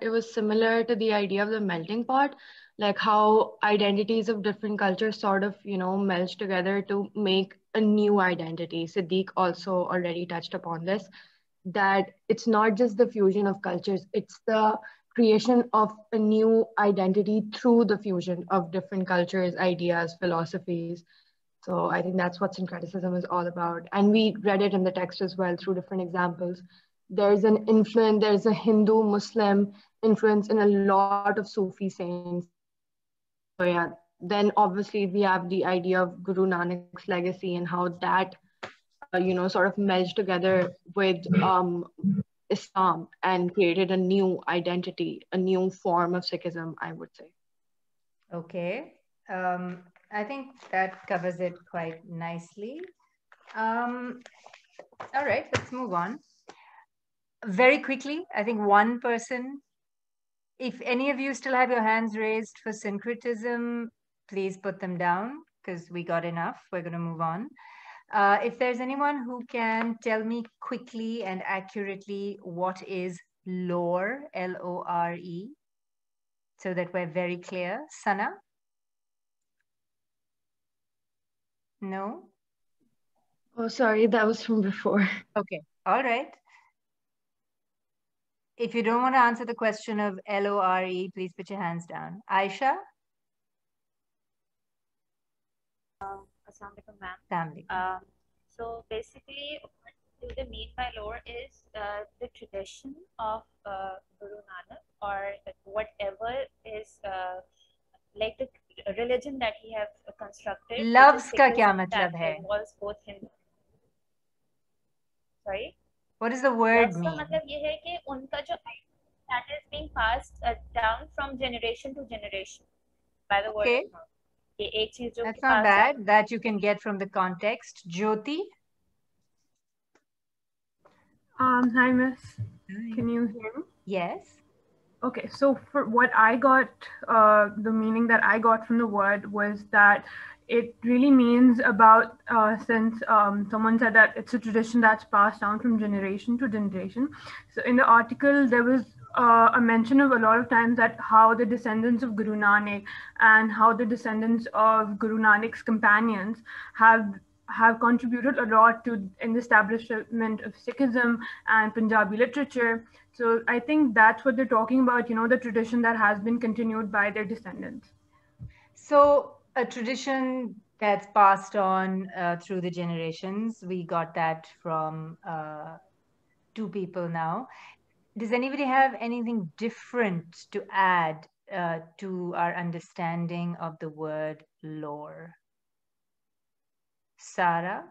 it was similar to the idea of the melting pot, like how identities of different cultures sort of, merge together to make a new identity. Siddiq also already touched upon this, that it's not just the fusion of cultures, it's the creation of a new identity through the fusion of different cultures, ideas, philosophies. So I think that's what syncretism is all about. And we read it in the text as well through different examples. There's a Hindu Muslim influence in a lot of Sufi saints. So yeah, then obviously we have the idea of Guru Nanak's legacy and how that, sort of merged together with Islam and created a new identity, a new form of Sikhism, I would say. Okay. I think that covers it quite nicely. All right, let's move on. Very quickly, I think one person, if any of you still have your hands raised for syncretism, please put them down because we got enough. We're going to move on. If there's anyone who can tell me quickly and accurately what is lore, L-O-R-E, so that we're very clear. Sana? No? Oh, sorry, that was from before. Okay, all right. If you don't want to answer the question of L-O-R-E, please put your hands down. Aisha? Assalamualaikum, ma'am. So basically, what they mean by lore is the tradition of Guru Nanak, or whatever is like the religion that he have constructed. Loves का क्या मतलब है? Was both Hindu. Sorry. What does the word mean? का मतलब ये है कि उनका जो that is being passed down from generation to generation by the word of mouth. That's not bad. That you can get from the context. Jyoti? Hi, Miss. Can you hear me? Yes. Okay, so for what I got, the meaning that I got from the word was that it really means about, since someone said that it's a tradition that's passed down from generation to generation. So in the article, there was a mention of a lot of times that how the descendants of Guru Nanak and how the descendants of Guru Nanak's companions have contributed a lot to in the establishment of Sikhism and Punjabi literature. So I think that's what they're talking about, the tradition that has been continued by their descendants. So a tradition that's passed on through the generations. We got that from two people now. Does anybody have anything different to add to our understanding of the word lore? Sarah?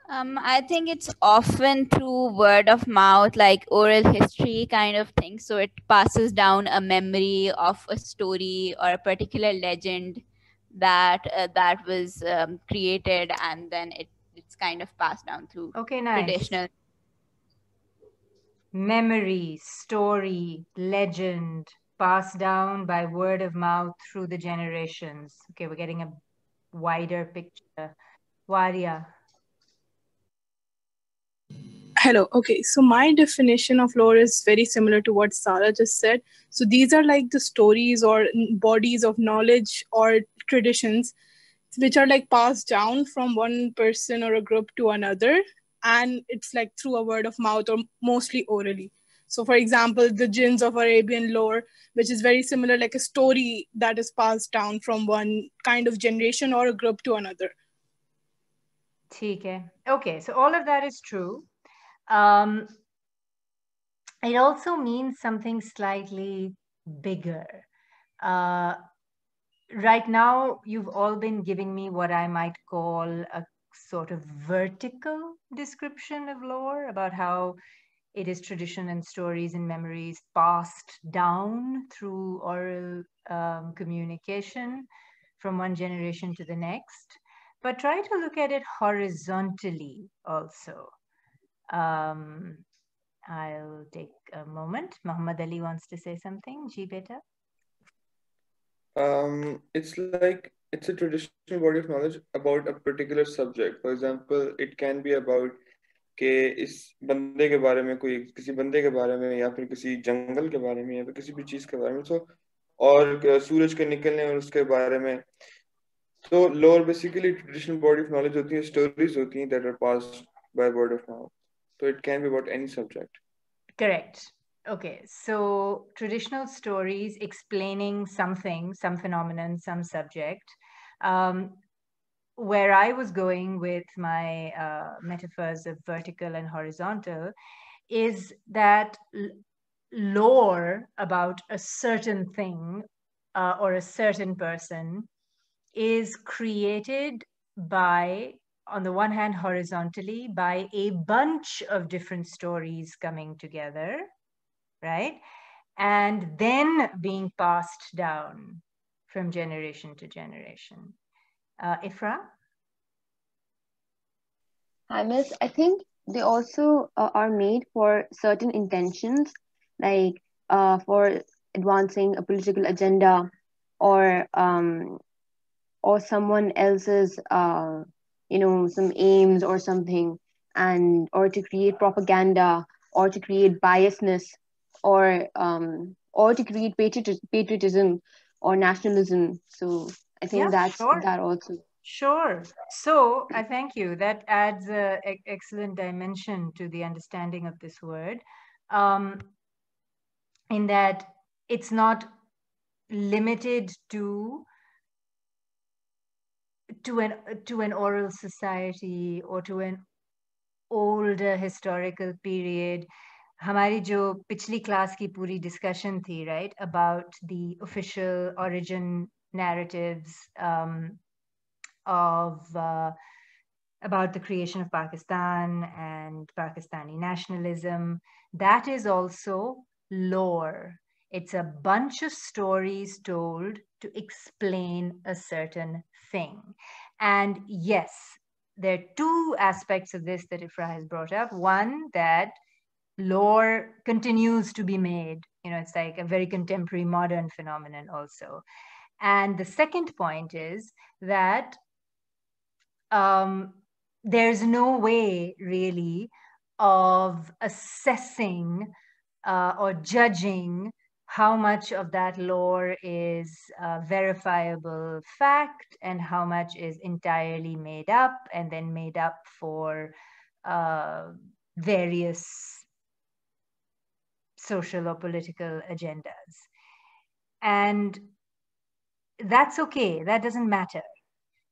I think it's often through word of mouth, like oral history kind of thing. So it passes down a memory of a story or a particular legend that was created, and then it's kind of passed down through traditional. Memory, story, legend, passed down by word of mouth through the generations. Okay, we're getting a wider picture. Waria? Hello. Okay, so my definition of lore is very similar to what Sarah just said. So these are like the stories or bodies of knowledge or traditions which are like passed down from one person or a group to another. And it's like through a word of mouth or mostly orally. So for example, the jinns of Arabian lore, which is very similar, like a story that is passed down from one kind of generation or a group to another. Okay, so all of that is true. It also means something slightly bigger. Right now, you've all been giving me what I might call a sort of vertical description of lore, about how it is tradition and stories and memories passed down through oral communication from one generation to the next. But try to look at it horizontally also. I'll take a moment. Muhammad Ali wants to say something. Ji beta. It's a traditional body of knowledge about a particular subject. For example, it can be about कि इस बंदे के बारे में, कोई किसी बंदे के बारे में या फिर किसी जंगल के बारे में या फिर किसी भी चीज के बारे में, तो और सूरज के निकलने और उसके बारे में। तो lore basically traditional body of knowledge होती है, स्टोरीज होती हैं that are passed by word of mouth, तो it can be about any subject. Correct. Okay, so traditional stories explaining something, some phenomenon, some subject. Where I was going with my metaphors of vertical and horizontal is that lore about a certain thing or a certain person is created by, on the one hand, horizontally, by a bunch of different stories coming together, right? And then being passed down from generation to generation. Ifra? Hi, Miss. I think they also are made for certain intentions, like for advancing a political agenda, or someone else's some aims or something, and or to create propaganda, or to create biasness, or to create patriotism or nationalism. So I think that's sure. that also. Sure. So I thank you. That adds an excellent dimension to the understanding of this word, in that it's not limited to an oral society or to an older historical period. हमारी जो पिछली class की पूरी discussion थी, right, about the official origin narratives about the creation of Pakistan and Pakistani nationalism, that is also lore. It's a bunch of stories told to explain a certain thing. And yes, there are two aspects of this that Ifra has brought up. One, that lore continues to be made. It's like a very contemporary modern phenomenon also. And the second point is that there's no way really of assessing or judging how much of that lore is verifiable fact and how much is entirely made up and then made up for various social or political agendas. And that's okay. That doesn't matter,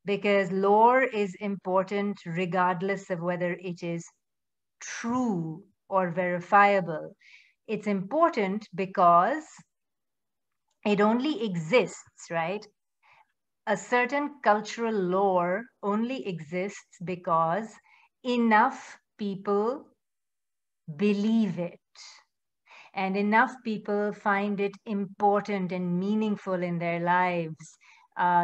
because lore is important regardless of whether it is true or verifiable. It's important because it only exists, right? A certain cultural lore only exists because enough people believe it, and enough people find it important and meaningful in their lives,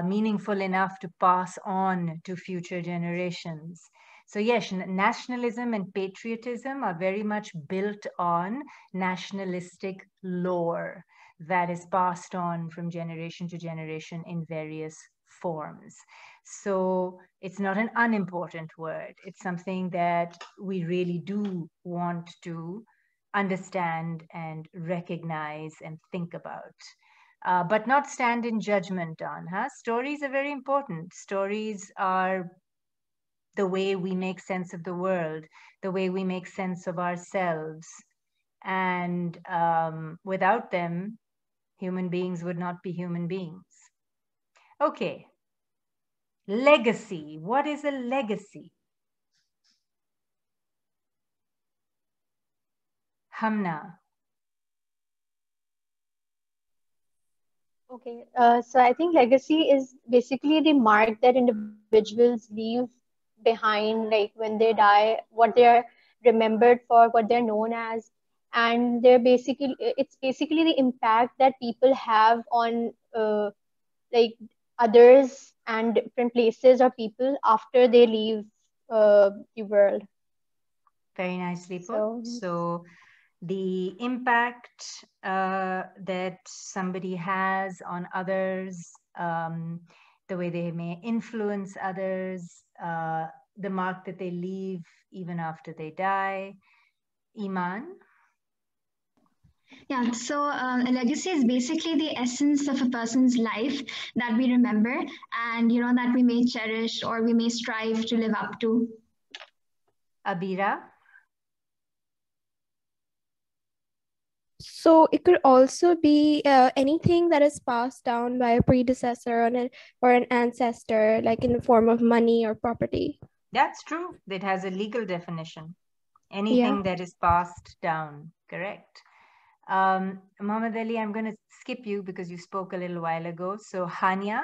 meaningful enough to pass on to future generations. So yes, nationalism and patriotism are very much built on nationalistic lore that is passed on from generation to generation in various forms. So it's not an unimportant word. It's something that we really do want to understand and recognize and think about, but not stand in judgment on. Stories are very important. Stories are the way we make sense of the world, the way we make sense of ourselves. And without them, human beings would not be human beings. Okay. Legacy. What is a legacy? Hamna. Okay, so I think legacy is basically the mark that individuals leave behind, like when they die, what they're remembered for, what they're known as, and it's basically the impact that people have on like others and different places or people after they leave the world. Very nicely put. So the impact that somebody has on others, the way they may influence others, the mark that they leave even after they die. Iman? Yeah, so a legacy is basically the essence of a person's life that we remember and, that we may cherish or we may strive to live up to. Abira? So it could also be anything that is passed down by a predecessor or an ancestor, like in the form of money or property. That's true. It has a legal definition. Anything that is passed down, correct. Muhammad Ali, I'm going to skip you because you spoke a little while ago. So Hania?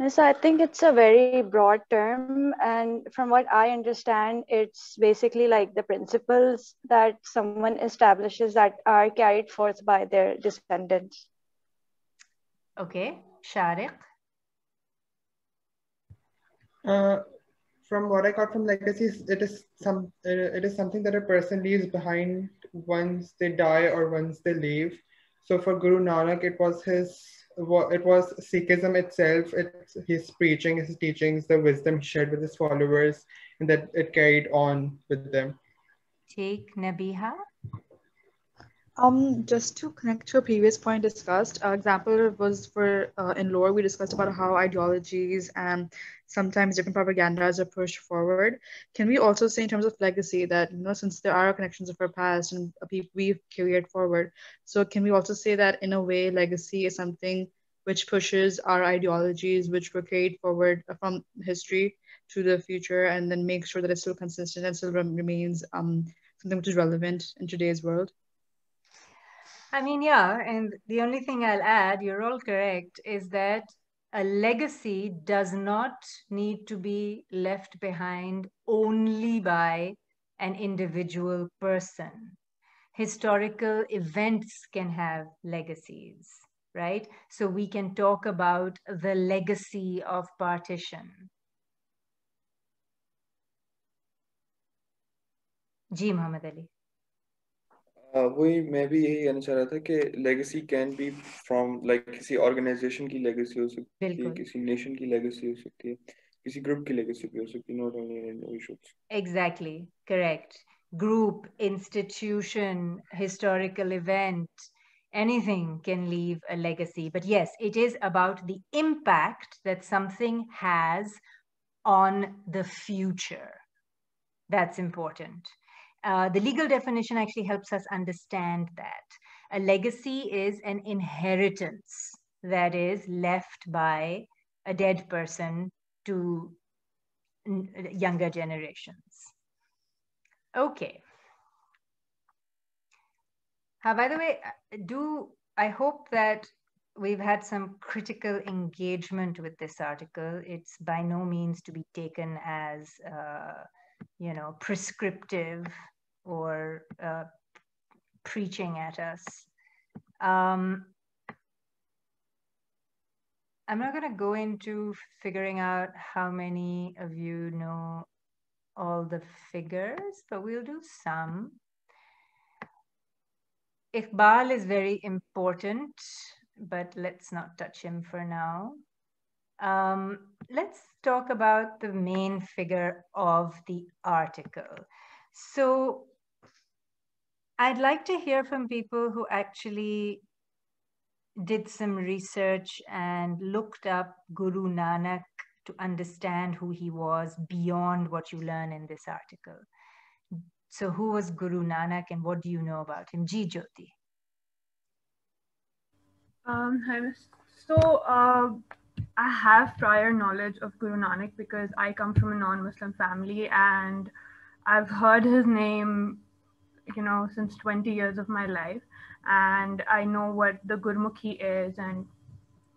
So I think it's a very broad term, and from what I understand, it's basically like the principles that someone establishes that are carried forth by their descendants. Okay, Shariq? From what I got from legacies, it is something that a person leaves behind once they die or once they leave. So for Guru Nanak, it was Sikhism itself. It's his preaching, his teachings, the wisdom he shared with his followers, and that it carried on with them. Take Nabiha. Just to connect to a previous point discussed, example was for in lore, we discussed about how ideologies and sometimes different propagandas are pushed forward. Can we also say in terms of legacy that, since there are connections of our past and we've carried forward, so can we also say that in a way, legacy is something which pushes our ideologies, which were carried forward from history to the future, and then make sure that it's still consistent and still remains something which is relevant in today's world? I mean, yeah, and the only thing I'll add, you're all correct, is that a legacy does not need to be left behind only by an individual person. Historical events can have legacies, right? So we can talk about the legacy of partition. Ji Muhammad Ali. वही मैं भी यही कहना चाह रहा था कि legacy can be from like किसी ऑर्गेनाइजेशन की लेगेसी हो सकती है, किसी नेशन की लेगेसी हो सकती है, किसी ग्रुप की लेगेसी भी हो सकती है, not only individuals. Exactly, correct. Group, institution, historical event, anything can leave a legacy. But yes, it is about the impact that something has on the future. That's important. The legal definition actually helps us understand that. A legacy is an inheritance that is left by a dead person to younger generations. Okay. By the way, I hope that we've had some critical engagement with this article. It's by no means to be taken as prescriptive or preaching at us. I'm not going to go into figuring out how many of you know all the figures, but we'll do some. Iqbal is very important, but let's not touch him for now. Let's talk about the main figure of the article. So I'd like to hear from people who actually did some research and looked up Guru Nanak to understand who he was beyond what you learn in this article. So who was Guru Nanak and what do you know about him? Ji Jyoti. So I have prior knowledge of Guru Nanak because I come from a non-Muslim family and I've heard his name, since 20 years of my life, and I know what the Gurmukhi is and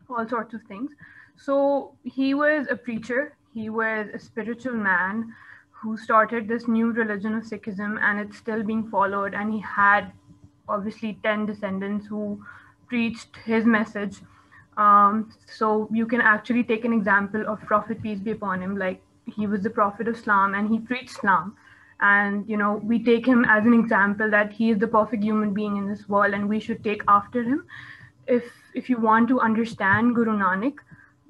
all sorts of things. So he was a preacher, he was a spiritual man who started this new religion of Sikhism, and it's still being followed, and he had obviously 10 descendants who preached his message. So you can actually take an example of Prophet, peace be upon him, like he was the Prophet of Islam and he preached Islam. And, we take him as an example that he is the perfect human being in this world and we should take after him. If you want to understand Guru Nanak,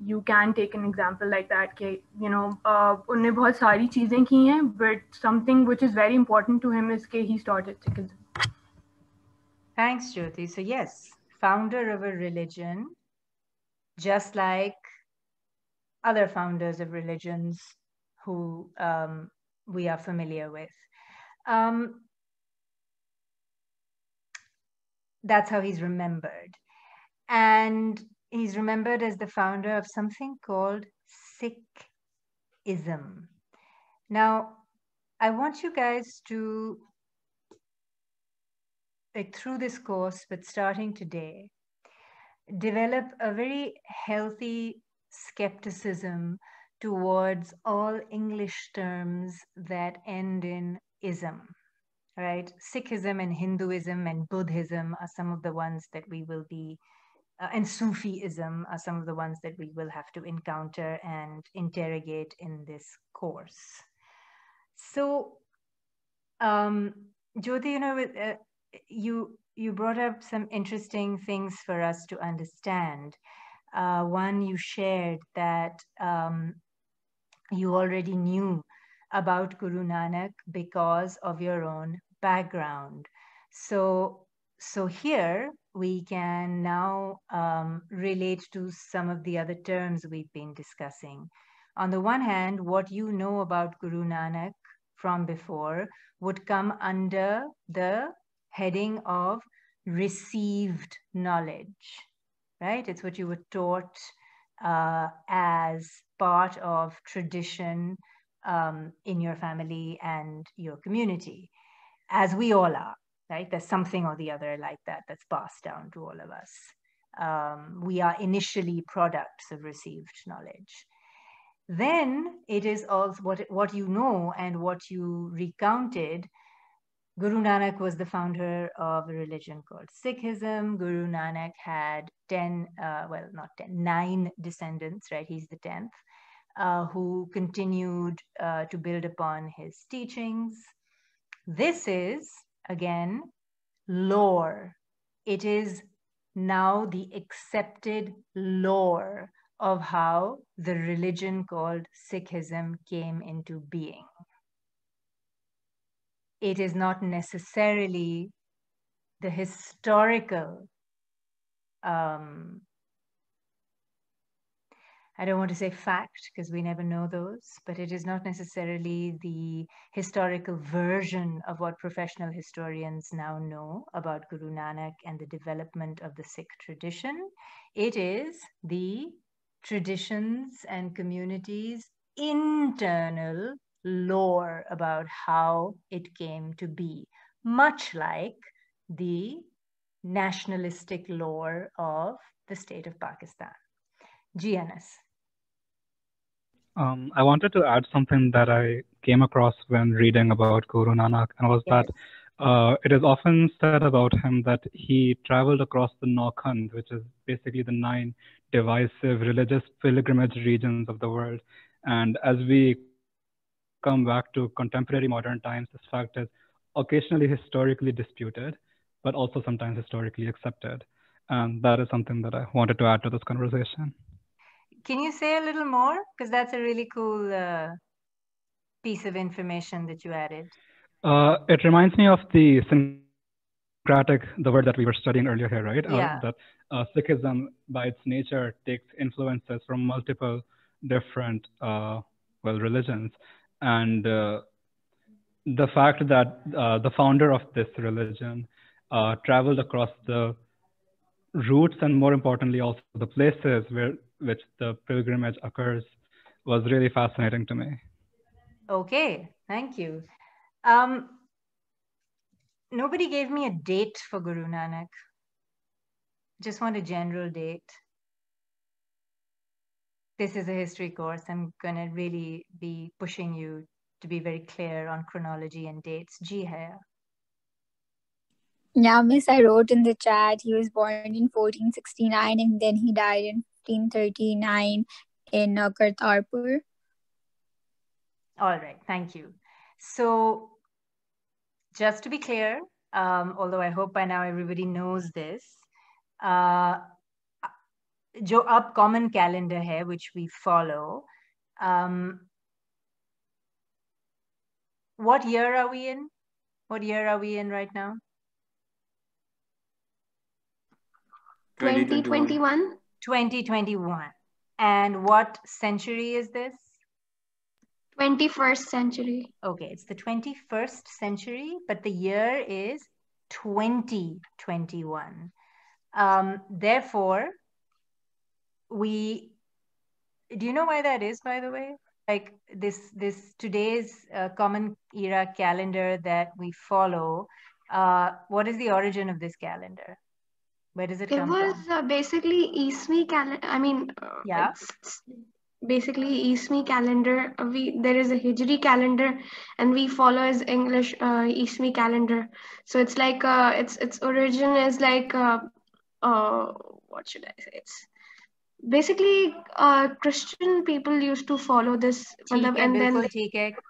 you can take an example like that कि you know उन्होंने बहुत सारी चीजें की हैं, but something which is very important to him is कि he started Sikhism. Thanks, Jyoti. So yes, founder of a religion, just like other founders of religions who we are familiar with. That's how he's remembered. And he's remembered as the founder of something called Sikhism. Now, I want you guys to, like, through this course, but starting today, develop a very healthy skepticism towards all English terms that end in ism, right? Sikhism and Hinduism and Buddhism are some of the ones that we will be, and Sufism are some of the ones that we will have to encounter and interrogate in this course. So, Jyoti, you know, you brought up some interesting things for us to understand. One, you shared that you already knew about Guru Nanak because of your own background. So here we can now relate to some of the other terms we've been discussing. On the one hand, what you know about Guru Nanak from before would come under the heading of received knowledge, right? It's what you were taught as part of tradition in your family and your community, as we all are, right? There's something or the other like that that's passed down to all of us. We are initially products of received knowledge. Then it is also what you know and what you recounted. Guru Nanak was the founder of a religion called Sikhism. Guru Nanak had 9 descendants, right? He's the 10th, who continued to build upon his teachings. This is, again, lore. It is now the accepted lore of how the religion called Sikhism came into being. It is not necessarily the historical, I don't want to say fact because we never know those, but it is not necessarily the historical version of what professional historians now know about Guru Nanak and the development of the Sikh tradition. It is the traditions and communities' internal lore about how it came to be, much like the nationalistic lore of the state of Pakistan. GNS. I wanted to add something that I came across when reading about Guru Nanak, and was that it is often said about him that he traveled across the Naukhand, which is basically the 9 divisive religious pilgrimage regions of the world. And as we come back to contemporary modern times, this fact is occasionally historically disputed, but also sometimes historically accepted. And that is something that I wanted to add to this conversation. Can you say a little more? Because that's a really cool piece of information that you added. It reminds me of the syncretic, the word that we were studying earlier here, right? Yeah. That Sikhism, by its nature, takes influences from multiple different, religions. And the fact that the founder of this religion traveled across the routes and, more importantly, also the places which the pilgrimage occurs was really fascinating to me. Okay, thank you. Nobody gave me a date for Guru Nanak. Just want a general date. This is a history course. I'm going to really be pushing you to be very clear on chronology and dates. Ji hai. Yeah, miss, I wrote in the chat he was born in 1469 and then he died in 1539 in Kartarpur. All right, thank you. So just to be clear, although I hope by now everybody knows this, जो अब common calendar है, which we follow, what year are we in? What year are we in right now? 2021. 2021. And what century is this? 21st century. Okay, it's the 21st century, but the year is 2021. Therefore, do you know why that is, by the way? Like this today's common era calendar that we follow, what is the origin of this calendar? Where does it come from? It was basically Ismi calendar. I mean, yeah, it's basically Ismi calendar. There is a Hijri calendar, and we follow as English Ismi calendar. So it's like its origin is like what should I say? It's basically Christian people used to follow this, and then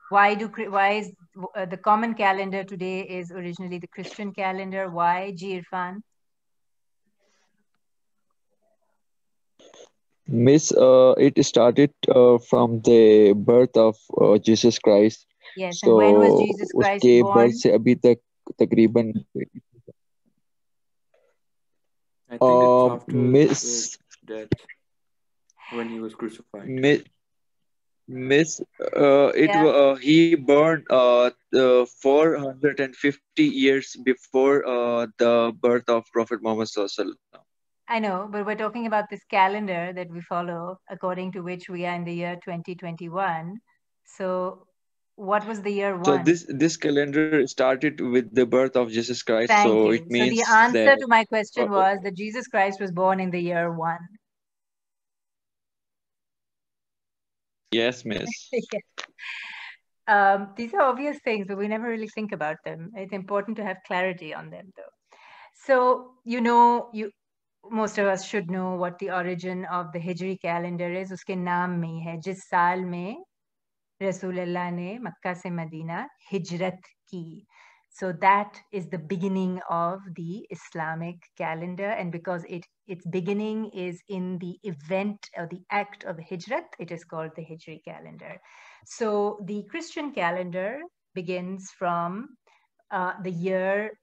why is the common calendar today is originally the Christian calendar? Why, Ji Irfan? Miss, it started from the birth of Jesus Christ. Yes, so and when was Jesus Christ उसके born? birth से अभी तक तकरीबन I think it's after Miss his death, when he was crucified. Miss, he burned 450 years before the birth of Prophet Muhammad Sallallahu Alaihi Wasallam. I know, but we're talking about this calendar that we follow, according to which we are in the year 2021. So what was the year one? So this calendar started with the birth of Jesus Christ. Thank so you. it means so the answer that, to my question was that Jesus Christ was born in the year one. Yes, miss. These are obvious things, but we never really think about them. It's important to have clarity on them, though. So, most of us should know what the origin of the Hijri calendar is. Uske naam mein hai, jis saal mein Rasulullah ne Makkah se Medina hijrat ki. So that is the beginning of the Islamic calendar. And because its beginning is in the event or the act of hijrat, it is called the Hijri calendar. So the Christian calendar begins from the year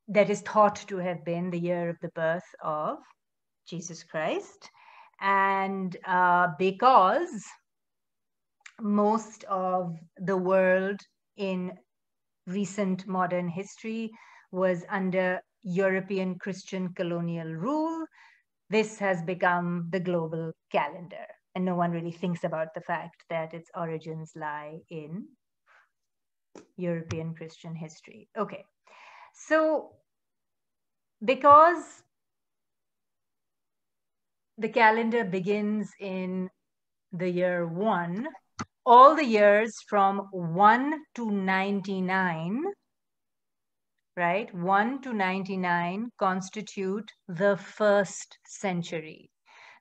that is thought to have been the year of the birth of Jesus Christ. And because most of the world in recent modern history was under European Christian colonial rule, this has become the global calendar. And no one really thinks about the fact that its origins lie in European Christian history. Okay. So, because the calendar begins in the year one, all the years from 1 to 99, right? 1 to 99 constitute the first century.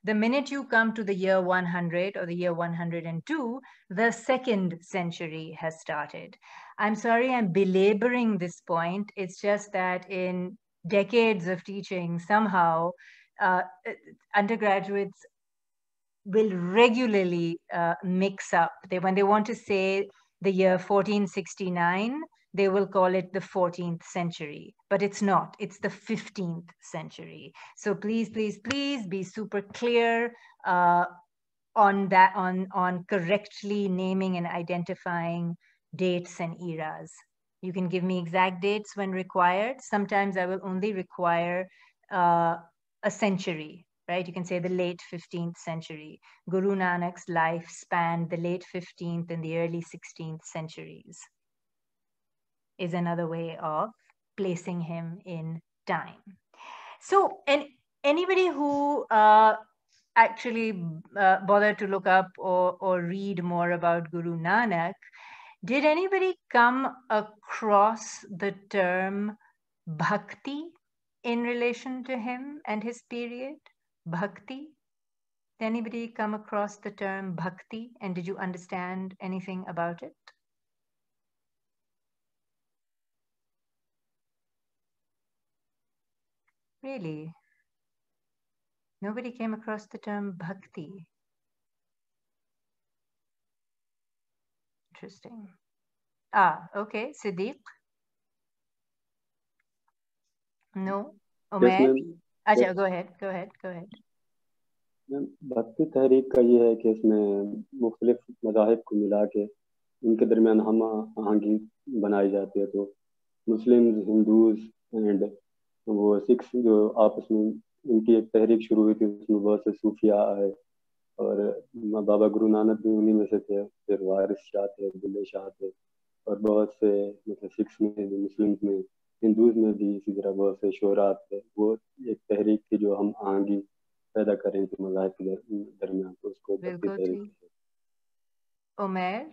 The minute you come to the year 100 or the year 102, the second century has started. I'm sorry, I'm belaboring this point. It's just that in decades of teaching, somehow undergraduates will regularly mix up. When they want to say the year 1469, they will call it the 14th century, but it's not. It's the 15th century. So please, please, please be super clear on that, on correctly naming and identifying dates and eras. You can give me exact dates when required. Sometimes I will only require a century, right? You can say the late 15th century. Guru Nanak's life spanned the late 15th and the early 16th centuries, is another way of placing him in time. So, and anybody who actually bothered to look up or read more about Guru Nanak, did anybody come across the term bhakti in relation to him and his period? Bhakti? Did anybody come across the term bhakti, and did you understand anything about it? Really? Nobody came across the term bhakti. Interesting. Okay. Siddiq? No? Yes, Umair? ma'am. Acha, Yes. go ahead. Ma'am भक्ति तहरीक का ये है कि इसमें मुख्तलिफ मज़ाहिब को मिला के उनके दरमियान हम आहंगी बनाई जाती है। तो मुस्लिम, हिंदूज एंड वो सिख्स जो आपस में उनकी एक तहरीक शुरू हुई थी, उसमें बहुत से सूफिया आए और बाबा गुरु नानक भी उन्हीं में से थे। फिर वारिस शाह थे, बुल्ले शाह थे और बहुत से मतलब सिख्स में भी, मुस्लिम में, हिंदूज में भी इसी तरह बहुत से शोरात थे। वो एक तहरीक थी जो हम आहंगी पैदा करें कि मज़ाहिब के दरमियान, तो उसको भक्ति बिल्कुल तहरीक। ठीक। Umair?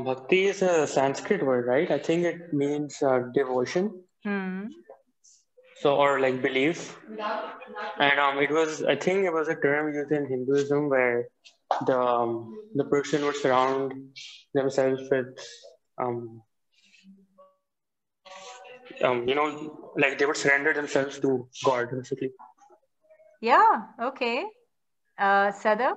Bhakti is a Sanskrit word, right? I think it means devotion. So, or like belief. And it was, I think it was a term used in Hinduism where the person would surround themselves with, like they would surrender themselves to God, basically. Yeah, okay. Sada?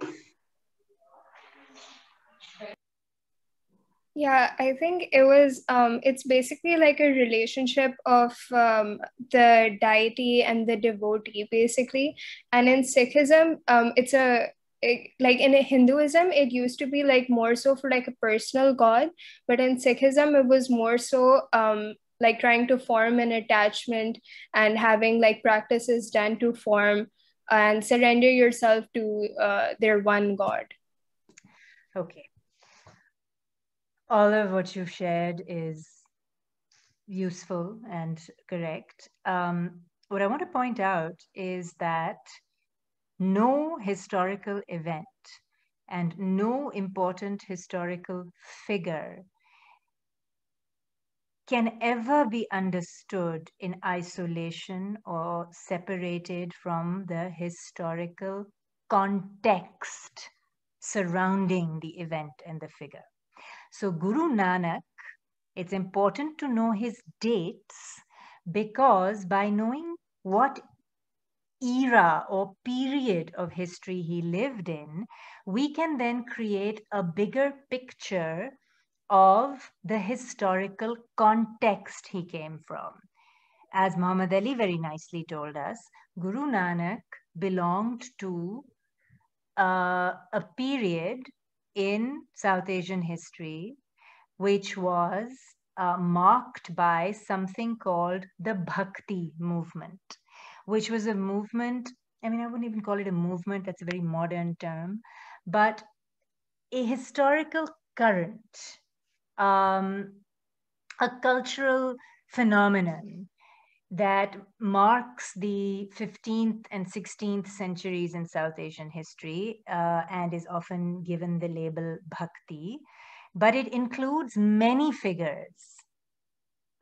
Yeah, I think it was, it's basically like a relationship of the deity and the devotee, basically. And in Sikhism, like in Hinduism, it used to be like more so for like a personal God, but in Sikhism, it was more so like trying to form an attachment and having like practices done to form and surrender yourself to their one God. Okay. All of what you've shared is useful and correct. What I want to point out is that no historical event and no important historical figure can ever be understood in isolation or separated from the historical context surrounding the event and the figure. So Guru Nanak, it's important to know his dates because by knowing what era or period of history he lived in, we can then create a bigger picture of the historical context he came from. As Muhammad Ali very nicely told us, Guru Nanak belonged to a period in South Asian history which was marked by something called the Bhakti Movement, which was a movement, I mean, I wouldn't even call it a movement, that's a very modern term, but a historical current, a cultural phenomenon that marks the 15th and 16th centuries in South Asian history and is often given the label Bhakti, but it includes many figures.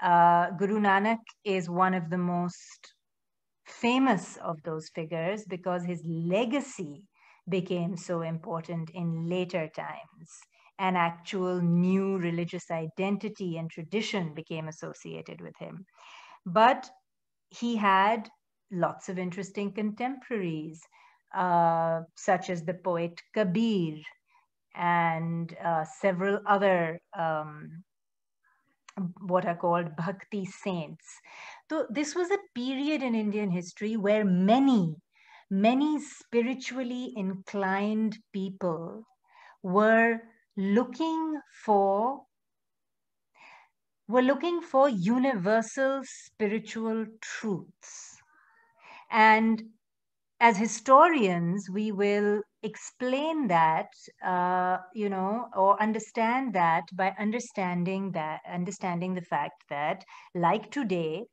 Guru Nanak is one of the most famous of those figures because his legacy became so important in later times. An actual new religious identity and tradition became associated with him. But he had lots of interesting contemporaries, such as the poet Kabir and several other what are called Bhakti Saints. So this was a period in Indian history where many spiritually inclined people were looking for universal spiritual truths. And as historians, we will explain that, or understand that by understanding the fact that, like today,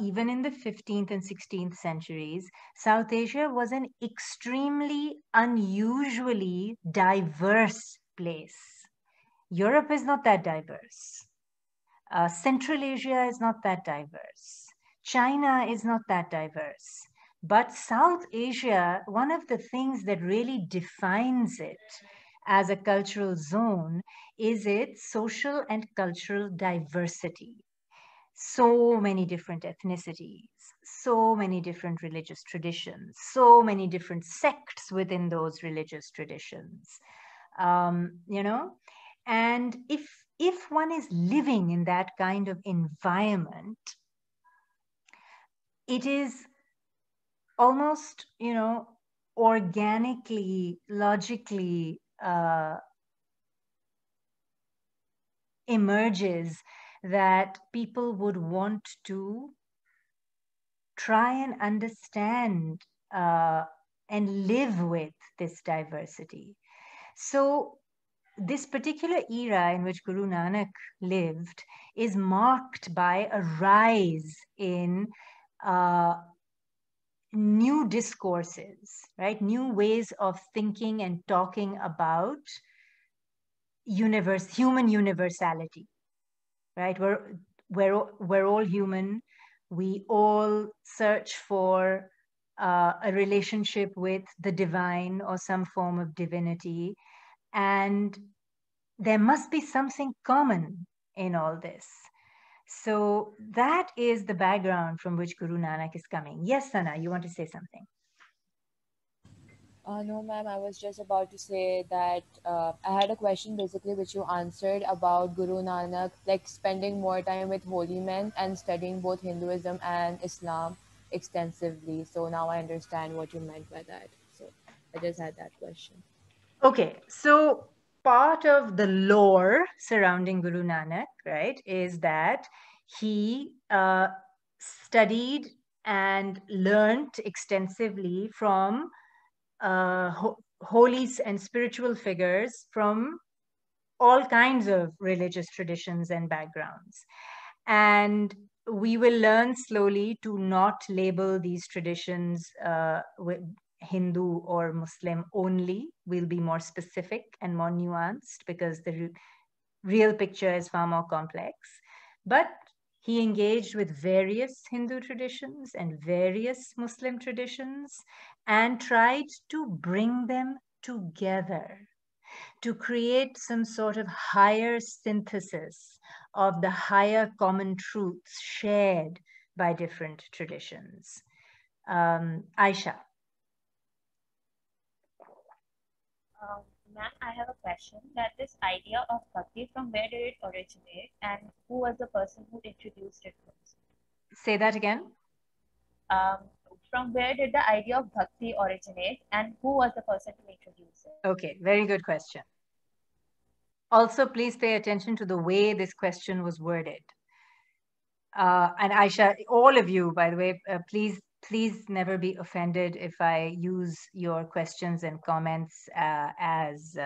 even in the 15th and 16th centuries, South Asia was an extremely unusually diverse place. Europe is not that diverse. Central Asia is not that diverse. China is not that diverse. But South Asia, one of the things that really defines it as a cultural zone is its social and cultural diversity. so many different ethnicities, so many different religious traditions, so many different sects within those religious traditions, you know, and if one is living in that kind of environment, it is almost, you know, organically, logically emerges that people would want to try and understand and live with this diversity. So this particular era in which Guru Nanak lived is marked by a rise in new discourses, right? New ways of thinking and talking about human universality, right? We're all human. We all search for a relationship with the divine or some form of divinity. And there must be something common in all this. So that is the background from which Guru Nanak is coming. Yes, Sana, you want to say something? No, ma'am, I was just about to say that I had a question basically which you answered about Guru Nanak, like spending more time with holy men and studying both Hinduism and Islam extensively. So now I understand what you meant by that. So I just had that question. Okay, so part of the lore surrounding Guru Nanak, right, is that he studied and learnt extensively from holy and spiritual figures from all kinds of religious traditions and backgrounds. And we will learn slowly to not label these traditions with Hindu or Muslim only. We'll be more specific and more nuanced because the real picture is far more complex. But he engaged with various Hindu traditions and various Muslim traditions and tried to bring them together to create some sort of higher synthesis of the higher common truths shared by different traditions. Aisha. Ma'am, I have a question that this idea of bhakti, from where did it originate and who was the person who introduced it first? Say that again. From where did the idea of bhakti originate and who was the person to introduce it? Okay, very good question. Also, please pay attention to the way this question was worded. And Aisha, all of you, by the way, please never be offended if I use your questions and comments as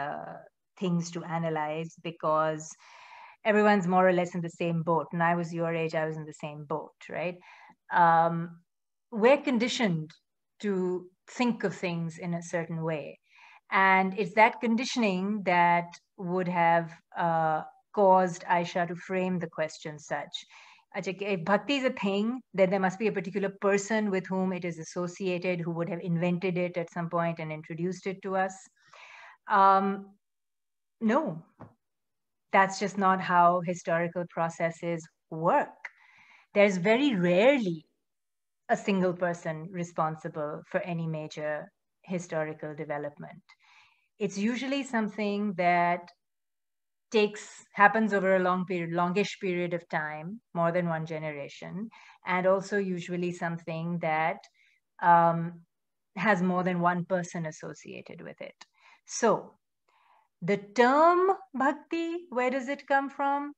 things to analyze, because everyone's more or less in the same boat. And I was your age, I was in the same boat, right? We're conditioned to think of things in a certain way. And it's that conditioning that would have caused Aisha to frame the question such. If bhakti is a thing, then there must be a particular person with whom it is associated who would have invented it at some point and introduced it to us. No, that's just not how historical processes work. There's very rarely a single person responsible for any major historical development. It's usually something that happens over a longish period of time, more than one generation, and also usually something that has more than one person associated with it. So the term bhakti, where does it come from?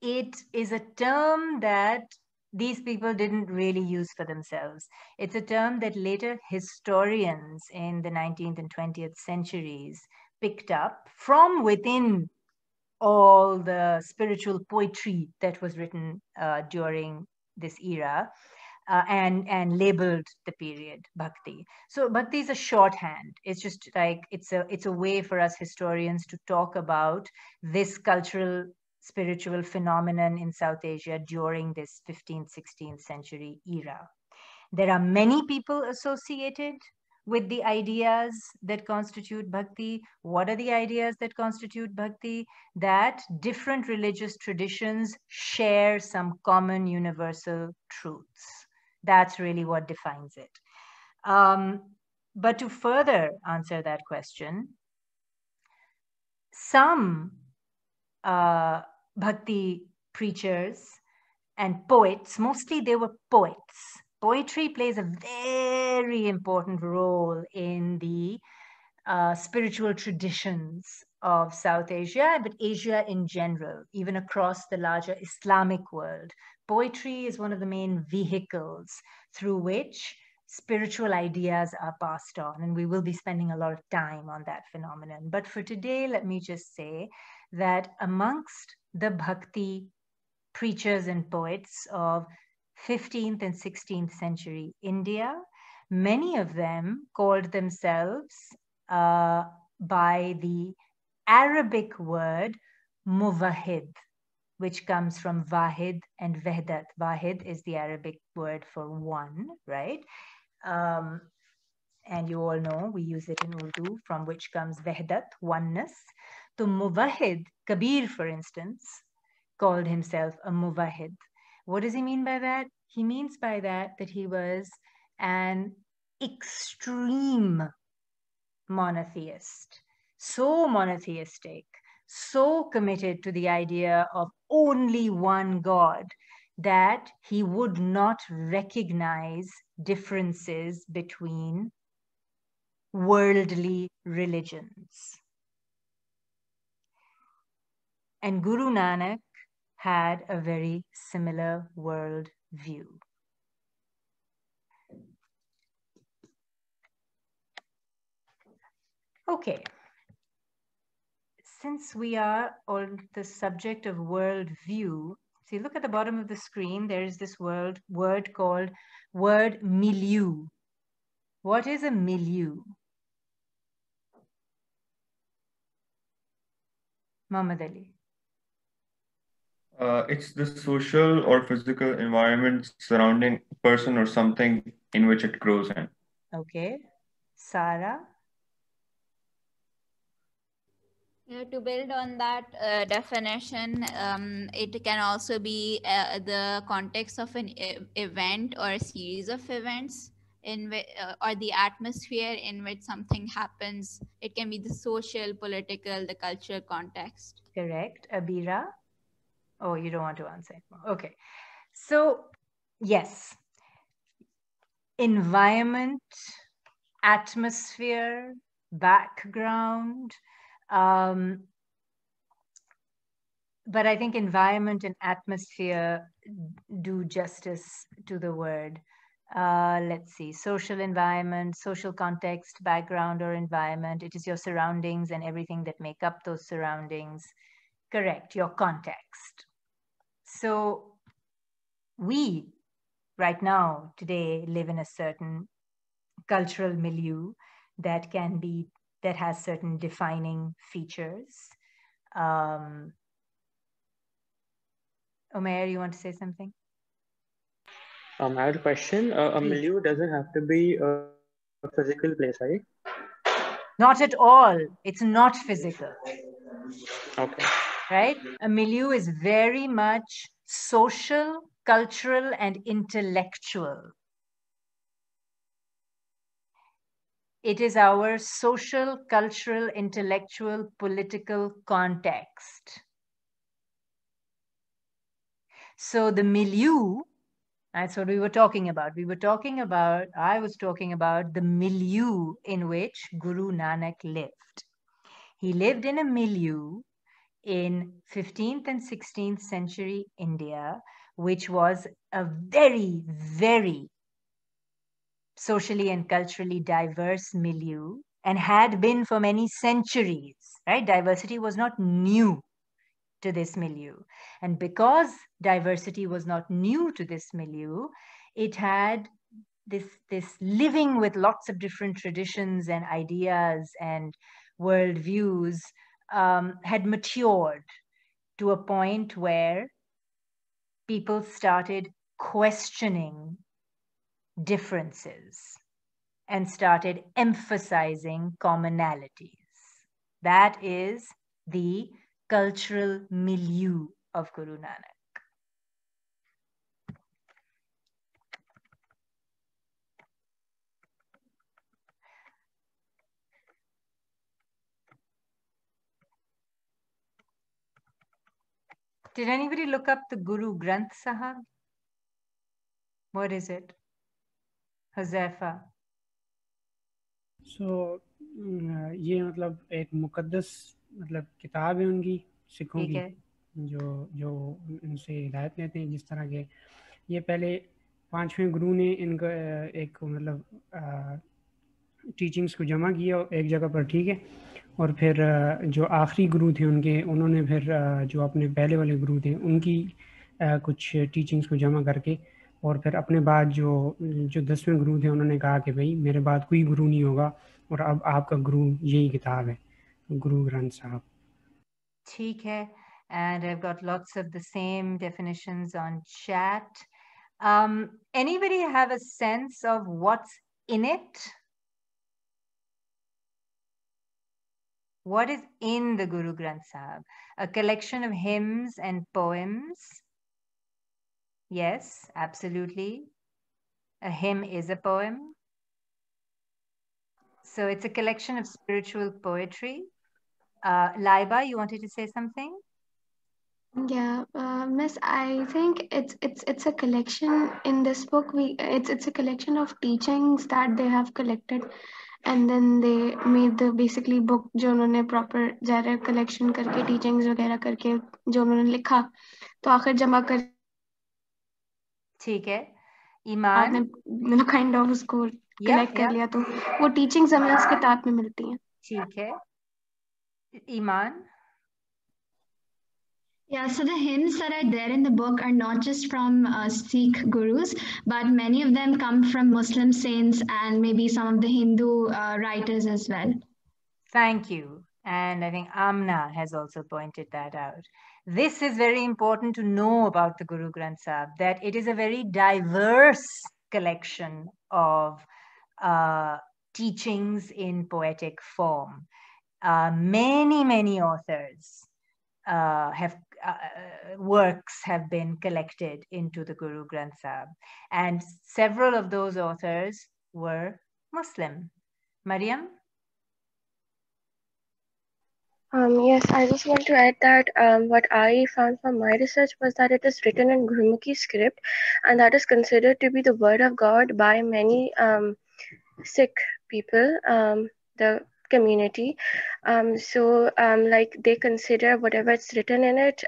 It is a term that these people didn't really use for themselves. It's a term that later historians in the 19th and 20th centuries picked up from within all the spiritual poetry that was written during this era and labeled the period bhakti. So bhakti is a shorthand. It's just like, it's a way for us historians to talk about this cultural spiritual phenomenon in South Asia during this 15th, 16th century era. There are many people associated with the ideas that constitute bhakti. What are the ideas that constitute bhakti? That different religious traditions share some common universal truths. That's really what defines it. But to further answer that question, some bhakti preachers and poets, mostly they were poets. Poetry plays a very important role in the spiritual traditions of South Asia, but Asia in general, even across the larger Islamic world. Poetry is one of the main vehicles through which spiritual ideas are passed on, and we will be spending a lot of time on that phenomenon. But for today, let me just say that amongst the bhakti preachers and poets of 15th and 16th century India, many of them called themselves by the Arabic word muvahid, which comes from Wahid and Wahdat. Wahid is the Arabic word for one, right? And you all know we use it in Urdu, from which comes Wahdat, oneness. So Muvahid, Kabir, for instance, called himself a Muvahid. What does he mean by that? He means by that he was an extreme monotheist, so monotheistic, so committed to the idea of only one God that he would not recognize differences between worldly religions. And Guru Nanak had a very similar world view. Okay. Since we are on the subject of world view, see, look at the bottom of the screen. There is this word called word milieu. What is a milieu? Muhammad Ali. It's the social or physical environment surrounding a person or something in which it grows in. Okay. Sarah? To build on that definition, it can also be the context of an event or a series of events or the atmosphere in which something happens. It can be the social, political, the cultural context. Correct. Abira? Oh, you don't want to answer. Okay. So, yes. Environment, atmosphere, background. But I think environment and atmosphere do justice to the word. Let's see, social environment, social context, background or environment. It is your surroundings and everything that make up those surroundings. Correct, your context. So we right now, today, live in a certain cultural milieu that has certain defining features. Omer, you want to say something? I had a question. A milieu doesn't have to be a physical place, right? Not at all. It's not physical. Okay. Right? A milieu is very much social, cultural, and intellectual. It is our social, cultural, intellectual, political context. So the milieu, that's what we were talking about. I was talking about the milieu in which Guru Nanak lived. He lived in a milieu in 15th and 16th century India, which was a very, very socially and culturally diverse milieu and had been for many centuries, right? Diversity was not new to this milieu. And because diversity was not new to this milieu, it had this living with lots of different traditions and ideas and worldviews had matured to a point where people started questioning differences. and started emphasizing commonalities. That is the cultural milieu of Guru Nanak. Did anybody look up the Guru Granth Sahib? What is it? Huzaifa. So ये मतलब एक मुकद्दस मतलब किताब है उनकी सिखों की जो उनसे हिदायत लेते हैं जिस तरह के ये पहले 5वें गुरु ने इनका एक मतलब टीचिंग्स को जमा किया एक जगह पर, ठीक है, और फिर जो आखिरी गुरु थे उनके उन्होंने फिर जो अपने पहले वाले गुरु थे उनकी कुछ टीचिंग्स को जमा करके और फिर अपने बाद जो 10वें गुरु थे उन्होंने कहा कि भाई मेरे बाद कोई गुरु नहीं होगा और अब आपका गुरु यही किताब है, गुरु ग्रंथ साहब। ठीक है, and I've got lots of the same definitions on chat. Anybody have a sense of what's in it? What is in the Guru Granth Sahib? A collection of hymns and poems. Yes, absolutely. A hymn is a poem. So it's a collection of spiritual poetry. Laiba, you wanted to say something? Yeah, Miss, I think it's a collection in this book. It's a collection of teachings that they have collected, and then they made the basically book जो उन्होंने proper ज़रा collection करके teachings वगैरह करके जो उन्होंने लिखा तो आखिर जमा कर ठीक है, ईमान आपने kind of उसको collect कर लिया तो वो teachings हमें उस किताब में मिलती हैं। ठीक है, ईमान। Yeah, so the hymns that are there in the book are not just from Sikh gurus, but many of them come from Muslim saints and maybe some of the Hindu writers as well. Thank you. And I think Amna has also pointed that out. This is very important to know about the Guru Granth Sahib, that it is a very diverse collection of teachings in poetic form. Many authors works have been collected into the Guru Granth Sahib, and several of those authors were Muslim. Mariam? Yes, I just want to add that what I found from my research was that it is written in Gurmukhi script, and that is considered to be the word of God by many Sikh people, the community. Like they consider whatever it's written in it,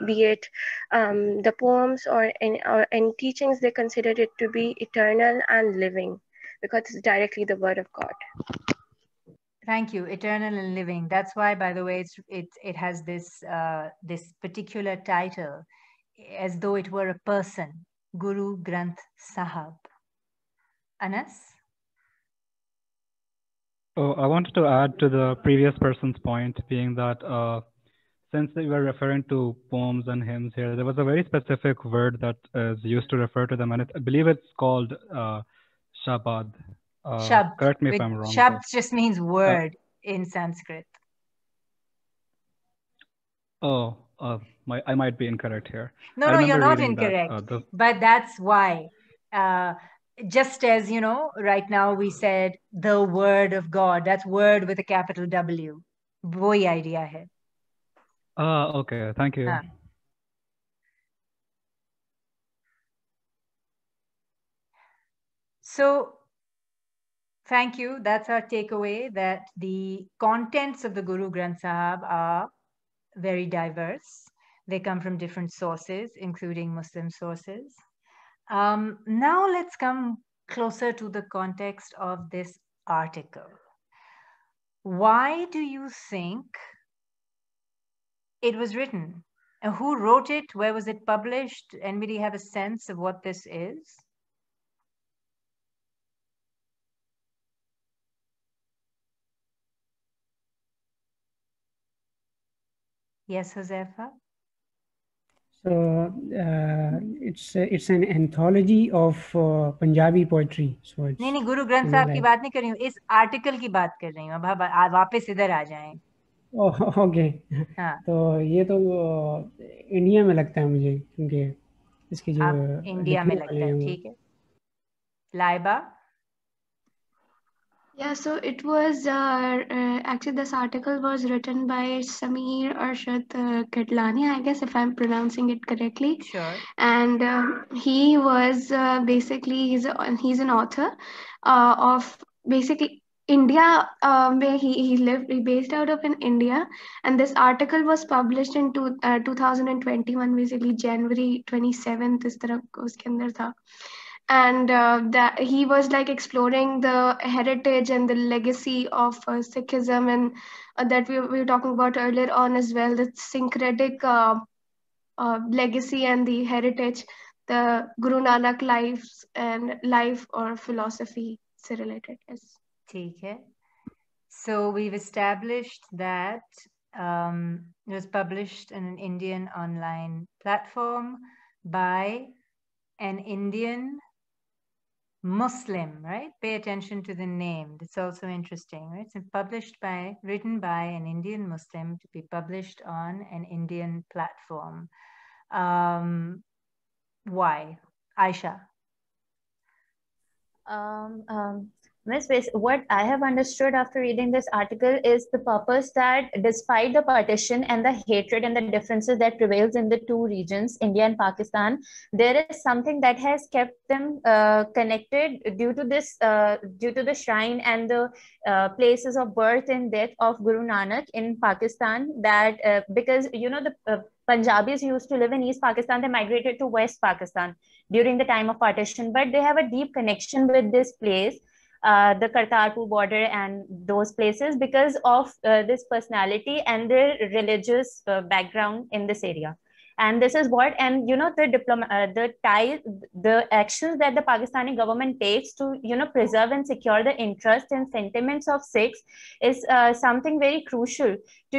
be it the poems or any teachings, they consider it to be eternal and living because it's directly the word of God. Thank you. Eternal and living. That's why, by the way, it has this this particular title, as though it were a person. Guru Granth Sahib. Anas? Oh, I wanted to add to the previous person's point, being that since we were referring to poems and hymns here, there was a very specific word that is used to refer to them, and I believe it's called shabad. Shabd. Correct me if I'm wrong. Shabd just means word in Sanskrit. I might be incorrect here. No, you're not incorrect. But that's why. Just as, you know, right now we said the word of God, that's word with a capital W. Wohi idea hai. Okay, thank you. So, thank you. That's our takeaway, that the contents of the Guru Granth Sahib are very diverse. They come from different sources, including Muslim sources. Now let's come closer to the context of this article. Why do you think it was written? And who wrote it? Where was it published? Anybody have a sense of what this is? Yes, Huzaifa? So it's an anthology of Punjabi poetry. So it's नहीं गुरु ग्रंथ साहब की बात नहीं कर रही हूँ, इस article की बात कर रही हूँ. अब वापस इधर आ जाएं. ओके. हाँ. तो ये तो इंडिया में लगता है मुझे, क्योंकि इसकी जो आप इंडिया में लगता है. ठीक है. Laiba. Yeah, so it was actually this article was written by Sameer Arshad Katlani, I guess, if I'm pronouncing it correctly. Sure. And he was basically he's an author of basically India, where he lived, he based out of in India, and this article was published in 2021, basically January 27th. इस तरह उसके अंदर था. And that he was like exploring the heritage and the legacy of Sikhism, and that we were talking about earlier on as well, the syncretic legacy and the heritage, the Guru Nanak life or philosophy se related. Yes. ठीक है. So we've established that it was published in an Indian online platform by an Indian Muslim, right? Pay attention to the name. It's also interesting, right? So written by an Indian Muslim to be published on an Indian platform. Why? Aisha. Miss Grace, what I have understood after reading this article is the purpose that despite the partition and the hatred and the differences that prevails in the two regions, India and Pakistan, there is something that has kept them connected due to the shrine and the places of birth and death of Guru Nanak in Pakistan. That because the Punjabis used to live in East Pakistan, they migrated to West Pakistan during the time of partition, but they have a deep connection with this place. The Kartarpur border and those places because of this personality and their religious background in this area. And this is what, and the actions that the Pakistani government takes to preserve and secure the interests and sentiments of Sikhs is something very crucial to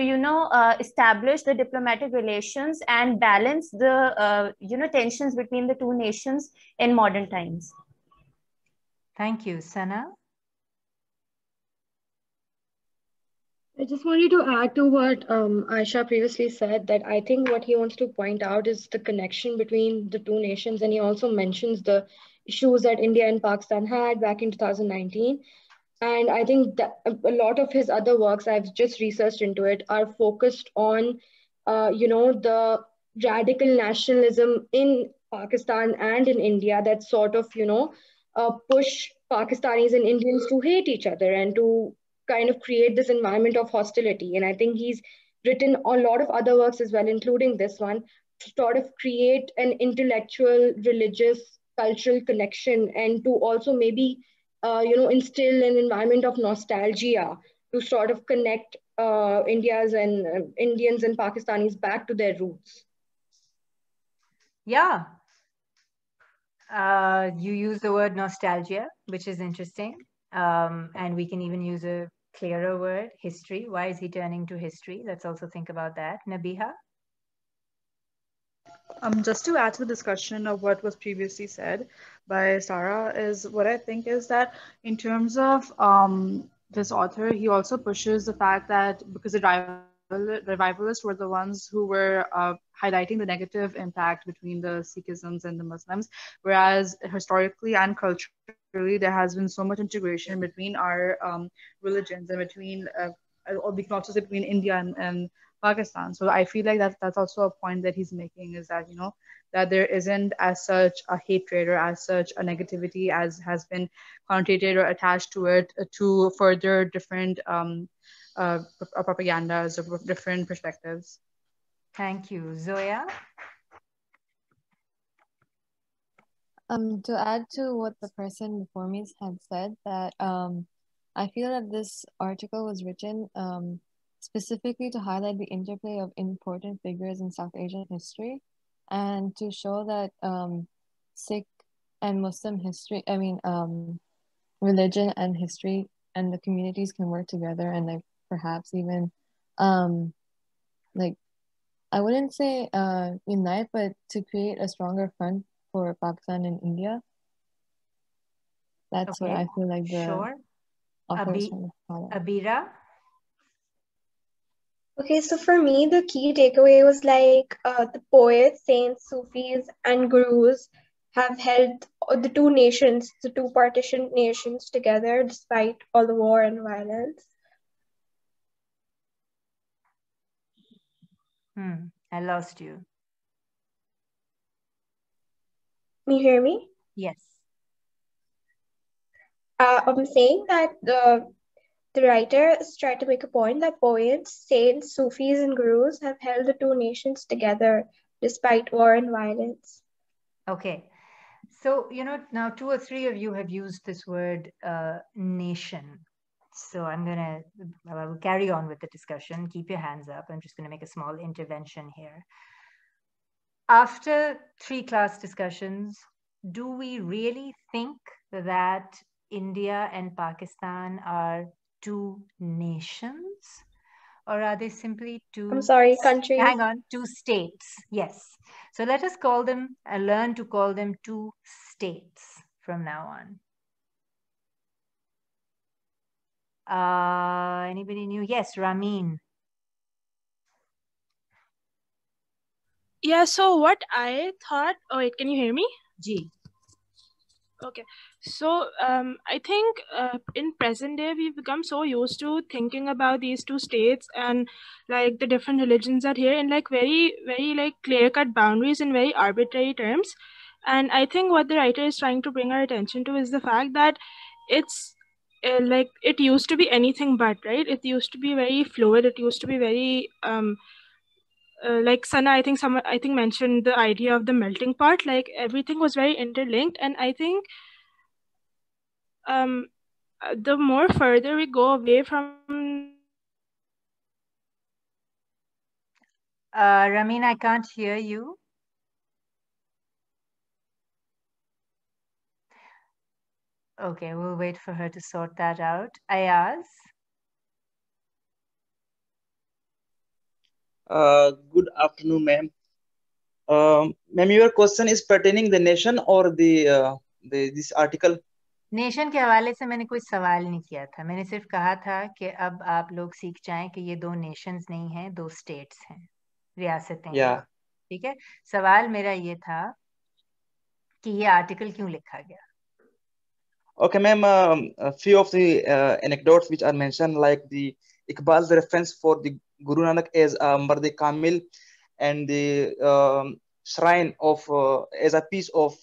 establish the diplomatic relations and balance the tensions between the two nations in modern times. Thank you. Sana? I just wanted to add to what Aisha previously said, that I think what he wants to point out is the connection between the two nations. And he also mentions the issues that India and Pakistan had back in 2019. And I think that a lot of his other works, I've just researched into it, are focused on, the radical nationalism in Pakistan and in India that sort of, push Pakistanis and Indians to hate each other and to kind of create this environment of hostility. And I think he's written a lot of other works as well, including this one, to sort of create an intellectual, religious, cultural connection, and to also maybe instill an environment of nostalgia to sort of connect Indians and Pakistanis back to their roots. Yeah. You use the word nostalgia, which is interesting. And we can even use a clearer word, history. Why is he turning to history? Let's also think about that. Nabiha? Just to add to the discussion of what was previously said by Sarah, is what I think is that in terms of this author, he also pushes the fact that because the revivalists were the ones who were highlighting the negative impact between the Sikhisms and the Muslims, whereas historically and culturally there has been so much integration between our religions and between, or we can also say between India and Pakistan. So I feel like that's also a point that he's making, is that that there isn't as such a hatred or as such a negativity as has been connotated or attached to it to further different propagandas or different perspectives. Thank you. Zoya? To add to what the person before me had said, that I feel that this article was written specifically to highlight the interplay of important figures in South Asian history and to show that Sikh and Muslim history, religion and history and the communities can work together and like perhaps even I wouldn't say unite, but to create a stronger front for Pakistan and India. That's what Okay, I feel like the sure. authors want to follow. Abira? Okay, so for me, the key takeaway was like the poets, saints, Sufis, and gurus have held the two nations, the two partitioned nations together despite all the war and violence. I lost you. Can you hear me? Yes. I'm saying that the writer is trying to make a point that poets, saints, Sufis, and gurus have held the two nations together despite war and violence. Okay. So, now 2 or 3 of you have used this word nation. So I will carry on with the discussion. Keep your hands up. I'm just going to make a small intervention here. After 3 class discussions, do we really think that India and Pakistan are 2 nations? Or are they simply 2? I'm sorry, countries. Hang on, 2 states. Yes. So let us call them, learn to call them 2 states from now on. Anybody new? Yes, Ramin. Yeah, so what I thought, oh wait, can you hear me? Ji. Okay, so I think in present day we've become so used to thinking about these 2 states and like the different religions are here in like very like clear-cut boundaries in very arbitrary terms. And I think what the writer is trying to bring our attention to is the fact that it's like it used to be anything but, right? It used to be very fluid. It used to be very like Sana, I think mentioned the idea of the melting pot. Like everything was very interlinked, and I think the more further we go away from Ramin, I can't hear you. Okay, we'll wait for her to sort that out. Ayaz? Good afternoon, ma'am. Ma'am, your question is pertaining the nation or this article? Nation के हवाले से मैंने कोई सवाल नहीं किया था. मैंने सिर्फ कहा था कि अब आप लोग सीख जाएं कि ये 2 नेशंस नहीं हैं, 2 स्टेट्स हैं, रियासतें हैं. ठीक है. सवाल मेरा ये था कि ये आर्टिकल क्यों लिखा गया. Okay, ma'am. A few of the anecdotes which are mentioned, like the Iqbal's reference for the Guru Nanak as Marde Kamil and the shrine of as a piece of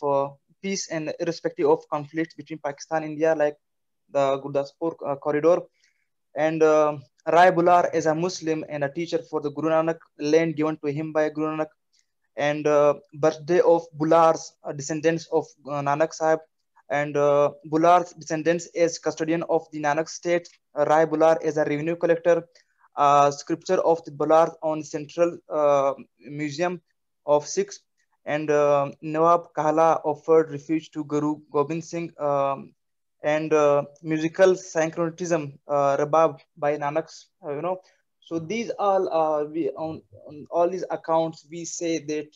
peace and irrespective of conflicts between Pakistan and India, like the Gurdaspur corridor, and Rai Bular as a Muslim and a teacher for the Guru Nanak, land given to him by Guru Nanak, and birthday of Bular's descendants of Nanak Sahib, and Bular's descendants as custodian of the Nanak state, Rai Bular as a revenue collector, scripture of the Bular on Central Museum of Sikhs, and Nawab Kahala offered refuge to Guru Gobind Singh, and musical syncretism, Rabab by Nanak's, So these all we on all these accounts we say that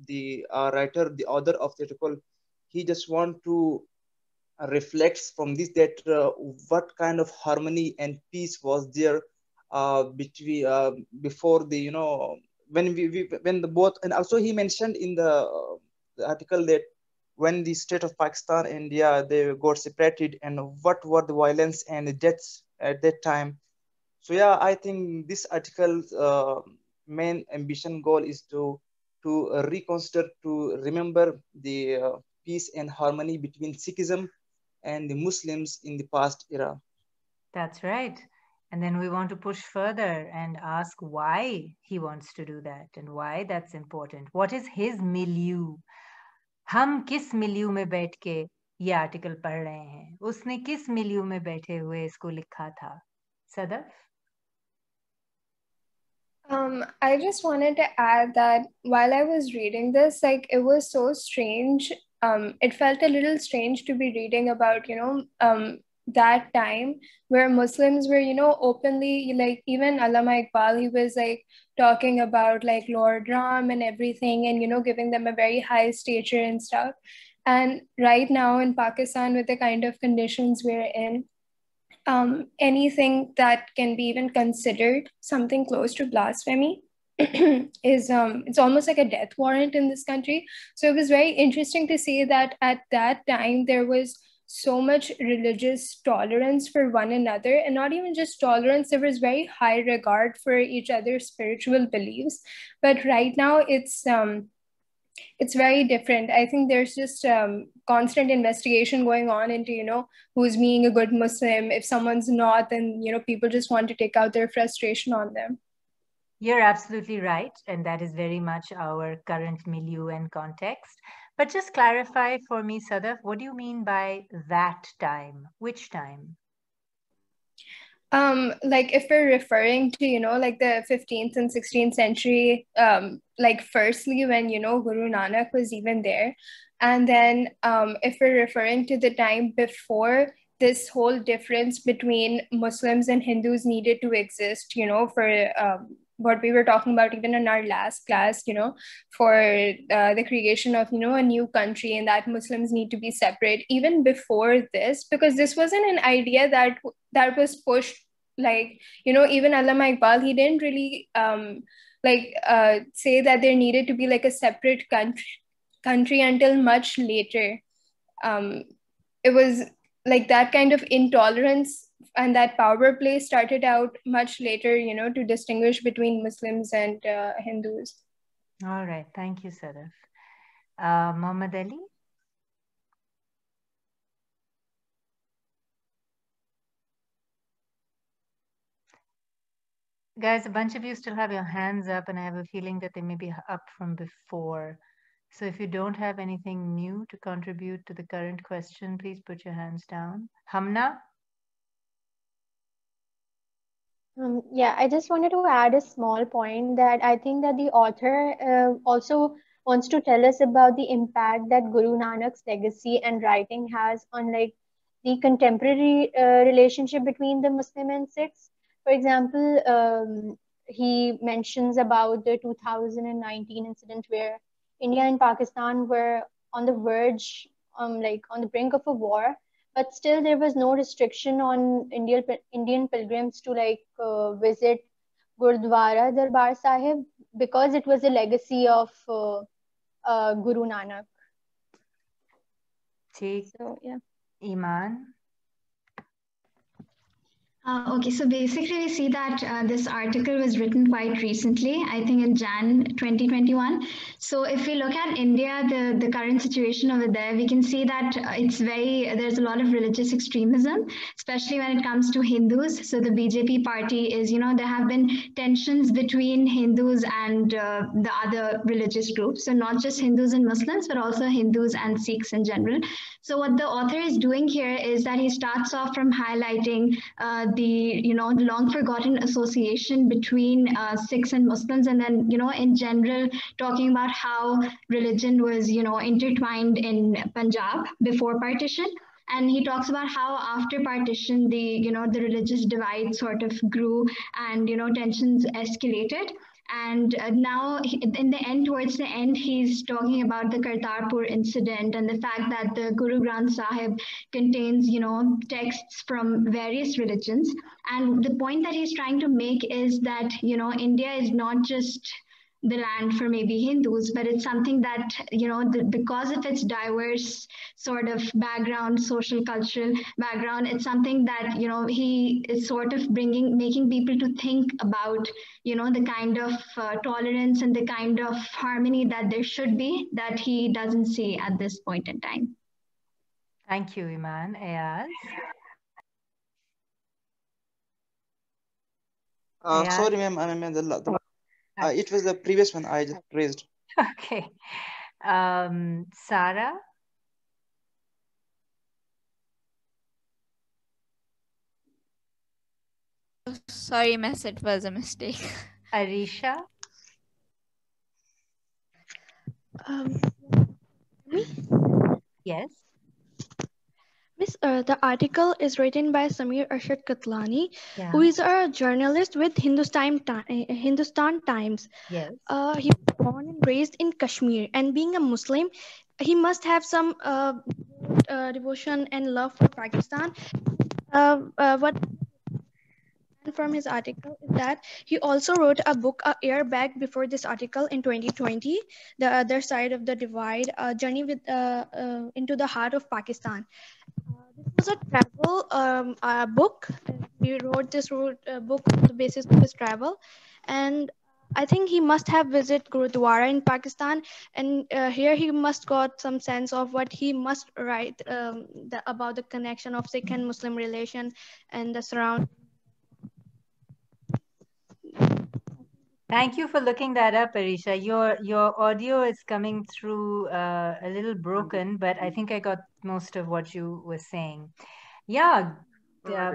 the writer, the author of the article, he just want to reflects from this that what kind of harmony and peace was there between before the when when the both, and also he mentioned in the article that when the state of Pakistan and India they got separated and what were the violence and the deaths at that time. So yeah, I think this article's main ambition goal is to reconsider, to remember the peace and harmony between Sikhism and the Muslims in the past era. That's right. And then we want to push further and ask why he wants to do that and why that's important. What is his milieu? हम किस milieu में बैठ के ये article पढ़ रहे हैं? उसने किस मिलियू में बैठे हुए इसको लिखा था? Sadaf? I just wanted to add that while I was reading this, like it was so strange. It felt a little strange to be reading about, that time where Muslims were, openly, like even Allama Iqbal, he was like talking about like Lord Ram and everything, and giving them a very high stature and stuff. And right now in Pakistan, with the kind of conditions we're in, anything that can be even considered something close to blasphemy is it's almost like a death warrant in this country. So it was very interesting to see that at that time there was so much religious tolerance for one another, and not even just tolerance, there was very high regard for each other's spiritual beliefs. But right now it's very different. I think there's just constant investigation going on into who's being a good Muslim. If someone's not, then people just want to take out their frustration on them. You're absolutely right, and that is very much our current milieu and context. But just clarify for me, Sadaf, what do you mean by that time? Which time? Like if we're referring to, like the 15th and 16th century, like firstly when, Guru Nanak was even there. And then if we're referring to the time before this whole difference between Muslims and Hindus needed to exist, for what we were talking about even in our last class, for the creation of, a new country, and that Muslims need to be separate even before this, because this wasn't an idea that was pushed, like, even Allama Iqbal, he didn't really say that there needed to be like a separate country until much later. It was like that kind of intolerance and that power play started out much later, to distinguish between Muslims and Hindus. All right. Thank you, Sadaf. Muhammad Ali? Guys, a bunch of you still have your hands up, and I have a feeling that they may be up from before. So if you don't have anything new to contribute to the current question, please put your hands down. Hamna? Yeah, I just wanted to add a small point that I think that the author also wants to tell us about the impact that Guru Nanak's legacy and writing has on like the contemporary relationship between the Muslim and Sikhs. For example, he mentions about the 2019 incident where India and Pakistan were on the verge, like on the brink of a war, but still there was no restriction on Indian pilgrims to like visit Gurdwara Darbar Sahib, because it was a legacy of Guru Nanak. So yeah, Iman. Okay, so basically we see that this article was written quite recently, I think in Jan 2021. So if we look at India, the current situation over there, we can see that there's a lot of religious extremism, especially when it comes to Hindus. So the BJP party is, there have been tensions between Hindus and the other religious groups. So not just Hindus and Muslims, but also Hindus and Sikhs in general. So what the author is doing here is that he starts off from highlighting the long forgotten association between Sikhs and Muslims, and then in general talking about how religion was intertwined in Punjab before partition. And he talks about how after partition the religious divide sort of grew, and tensions escalated. And now towards the end, he's talking about the Kartarpur incident and the fact that the Guru Granth Sahib contains, texts from various religions. And the point that he's trying to make is that, India is not just the land for maybe Hindus, but it's something that, because of its diverse sort of background, social, cultural background, it's something that, he is sort of making people to think about, the kind of tolerance and the kind of harmony that there should be that he doesn't see at this point in time. Thank you, Iman. Ayaz? Sorry, ma'am. It was the previous one I just raised. Okay. Sarah? Sorry, miss, it was a mistake. Arisha? Me? Yes. The article is written by Samir Arshad Katlani, who Yeah. is a journalist with Hindustan Times. Yes. He was born and raised in Kashmir, and being a Muslim, he must have some devotion and love for Pakistan. What from his article is that he also wrote a book, A Airbag, before this article in 2020, The Other Side of the Divide, a journey into the heart of Pakistan. This was a travel book. He wrote this book on the basis of his travel, and I think he must have visited Gurudwara in Pakistan, and here he must got some sense of what he must write about the connection of Sikh and Muslim relation and the surrounding. Thank you for looking that up, Arisha. Your audio is coming through a little broken, but I think I got most of what you were saying. Yeah,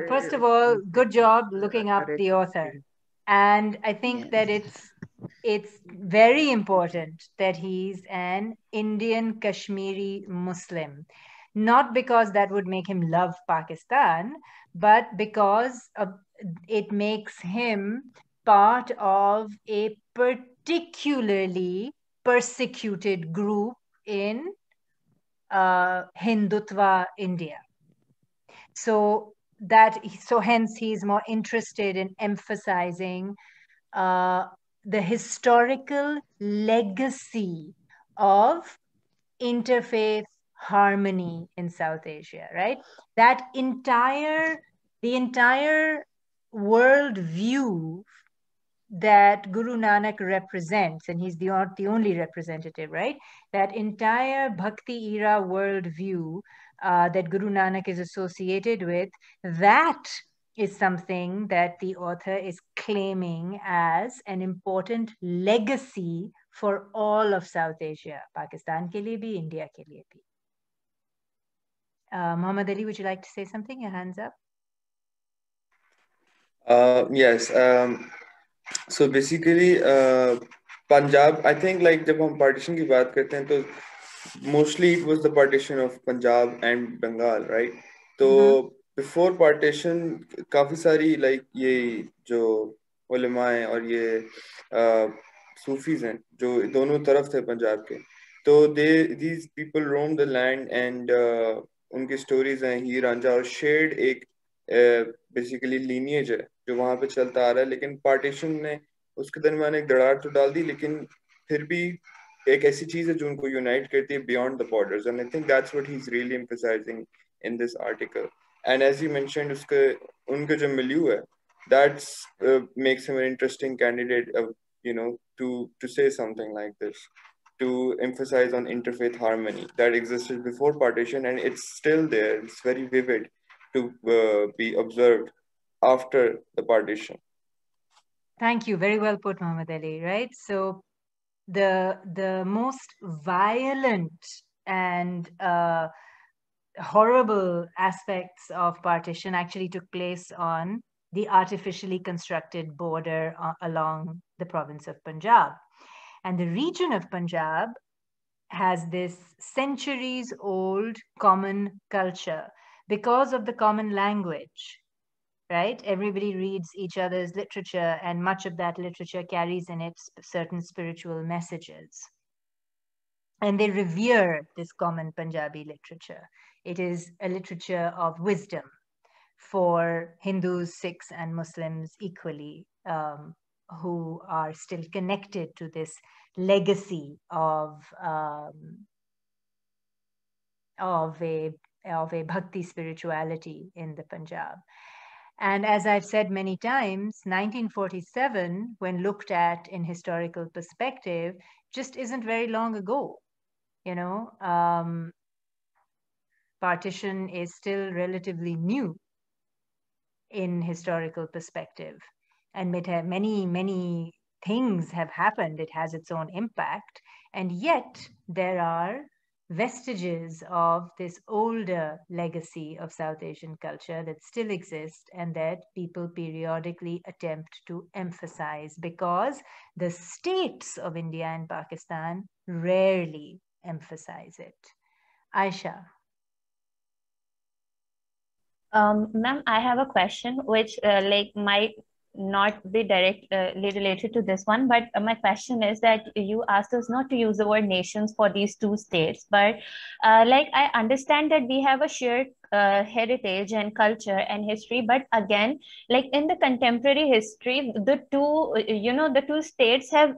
first of all, good job looking up the author. And I think that it's very important that he's an Indian Kashmiri Muslim. Not because that would make him love Pakistan, but because it makes him part of a particularly persecuted group in Hindutva India. So hence he's more interested in emphasizing the historical legacy of interfaith harmony in South Asia, right? The entire world view that Guru Nanak represents, and he's not the only representative, right? That entire Bhakti era worldview that Guru Nanak is associated with, that is something that the author is claiming as an important legacy for all of South Asia, Pakistan ke liye bhi, India ke liye bhi. Muhammad Ali, would you like to say something? Your hands up. Yes. So basically, Punjab, I think like जब हम partition की बात करते हैं तो mostly it was the partition of Punjab and Bengal, right? तो before partition काफी सारी like ये जो उलमा हैं और ये सूफीज हैं जो दोनों तरफ थे पंजाब के, तो these people roamed the land and उनकी stories हैं हीर रांझा और shared एक बेसिकली lineage है जो वहां पे चलता आ रहा है, लेकिन पार्टीशन ने उसके दरमियान एक दरार तो डाल दी, लेकिन फिर भी एक ऐसी चीज है जो उनको यूनाइट करती है beyond the borders, and I think that's what he is really emphasizing in this article. And as you mentioned उनका जो मिल्यू है, that's makes him an interesting candidate you know to say something like this, to emphasize on interfaith harmony that existed before partition, and it's still there. It's very vivid to be observed after the partition. Thank you. Very well put, Muhammad Ali, right? So the most violent and horrible aspects of partition actually took place on the artificially constructed border along the province of Punjab. And the region of Punjab has this centuries old common culture because of the common language, right? Everybody reads each other's literature, and much of that literature carries in it certain spiritual messages. And they revere this common Punjabi literature. It is a literature of wisdom for Hindus, Sikhs, and Muslims equally, who are still connected to this legacy of a bhakti spirituality in the Punjab. And as I've said many times, 1947, when looked at in historical perspective, just isn't very long ago. You know, partition is still relatively new in historical perspective, and many things have happened. It has its own impact, and yet there are vestiges of this older legacy of South Asian culture that still exist and that people periodically attempt to emphasize, because the states of India and Pakistan rarely emphasize it. Aisha. Ma'am, I have a question which like might not be directly related to this one, but my question is that you asked us not to use the word nations for these two states, but like I understand that we have a shared heritage and culture and history, but again, like in the contemporary history, the two, the two states have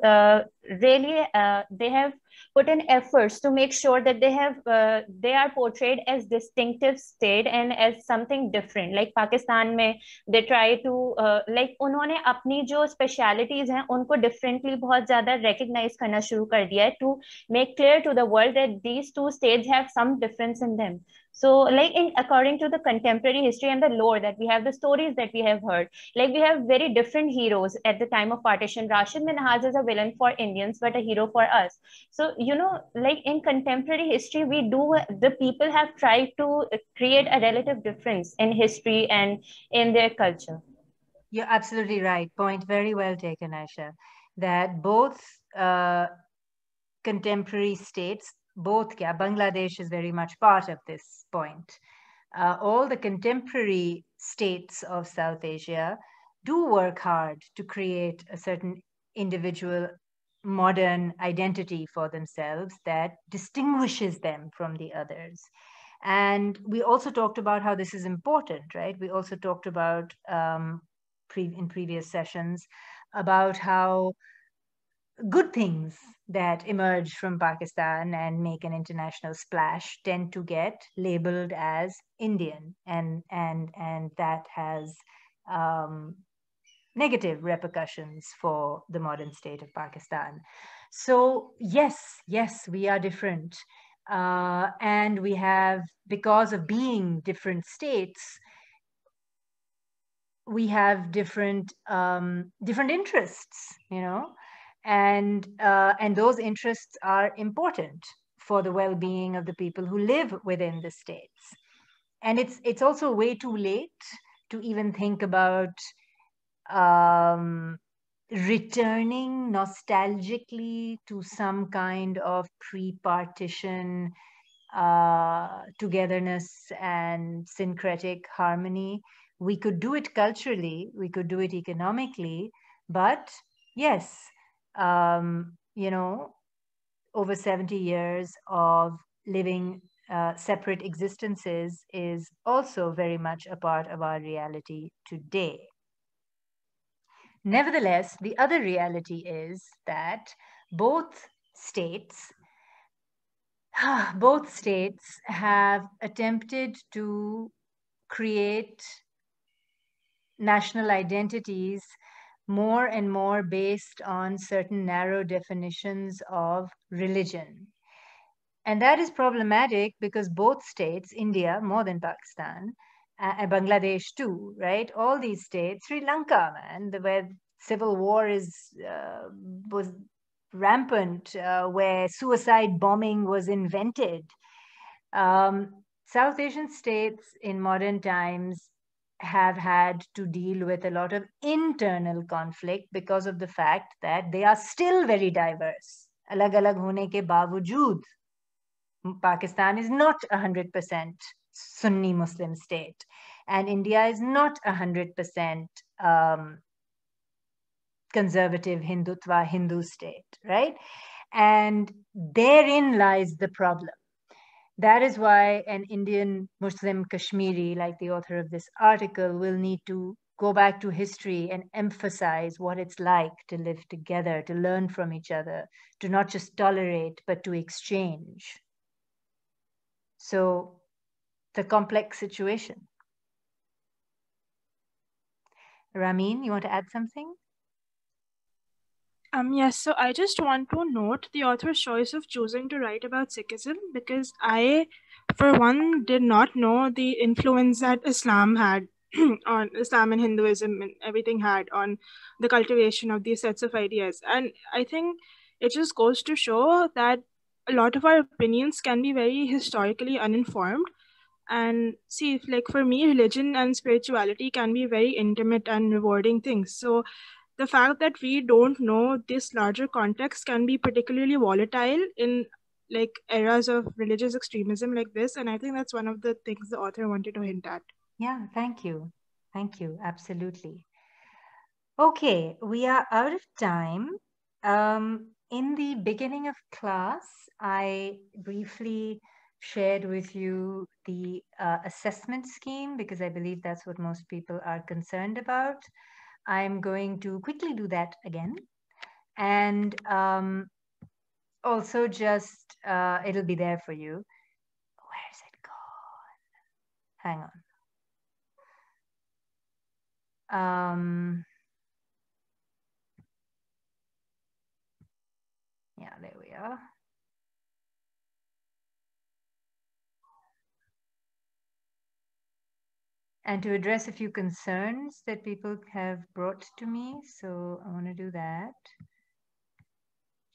really, they have put in efforts to make sure that they are portrayed as distinctive state and as something different. Like Pakistan mein they try to like उन्होंने अपनी जो specialities हैं उनको differently बहुत ज़्यादा recognize करना शुरू कर दिया है to make clear to the world that these two states have some difference in them. So like according to the contemporary history and the lore that we have, the stories that we have heard, like we have very different heroes at the time of partition. Rashid Minhaj is a villain for Indians but a hero for us. So like in contemporary history, the people have tried to create a relative difference in history and in their culture. You're absolutely right. Point very well taken, Aisha. That both contemporary states, Bangladesh is very much part of this point. All the contemporary states of South Asia do work hard to create a certain individual modern identity for themselves that distinguishes them from the others. And we also talked about how this is important, right? We also talked about in previous sessions about how good things that emerge from Pakistan and make an international splash tend to get labeled as Indian, and that has negative repercussions for the modern state of Pakistan. So yes, we are different, and we have, because of being different states, we have different interests, and those interests are important for the well-being of the people who live within the states. And it's also way too late to even think about returning nostalgically to some kind of pre-partition togetherness and syncretic harmony. We could do it culturally, we could do it economically, but yes, over 70 years of living separate existences is also very much a part of our reality today. Nevertheless, the other reality is that both states have attempted to create national identities more and more based on certain narrow definitions of religion. And that is problematic because both states, India more than Pakistan, and Bangladesh too, right? All these states, Sri Lanka, man, where civil war was rampant, where suicide bombing was invented. South Asian states in modern times have had to deal with a lot of internal conflict because of the fact that they are still very diverse. Alag-alag hone ke bawajood, Pakistan is not 100% Sunni Muslim state, and India is not 100% conservative Hindutva Hindu state, right? And therein lies the problem. That is why an Indian Muslim Kashmiri, like the author of this article, will need to go back to history and emphasize what it's like to live together, to learn from each other, to not just tolerate, but to exchange. So it's a complex situation. Ramin, you want to add something? Yes, so I just want to note the author's choice of choosing to write about Sikhism, because I, for one, did not know the influence that Islam had on Islam and Hinduism and everything had on the cultivation of these sets of ideas. And I think it just goes to show that a lot of our opinions can be very historically uninformed. And see, like for me, religion and spirituality can be very intimate and rewarding things. So the fact that we don't know this larger context can be particularly volatile in like eras of religious extremism like this. And I think that's one of the things the author wanted to hint at. Yeah, thank you. Thank you. Absolutely. Okay, we are out of time. In the beginning of class, I briefly shared with you the assessment scheme because I believe that's what most people are concerned about. I'm going to quickly do that again. And also just, it'll be there for you. Where's it gone? Hang on. Yeah, there we are. And to address a few concerns that people have brought to me. So I want to do that.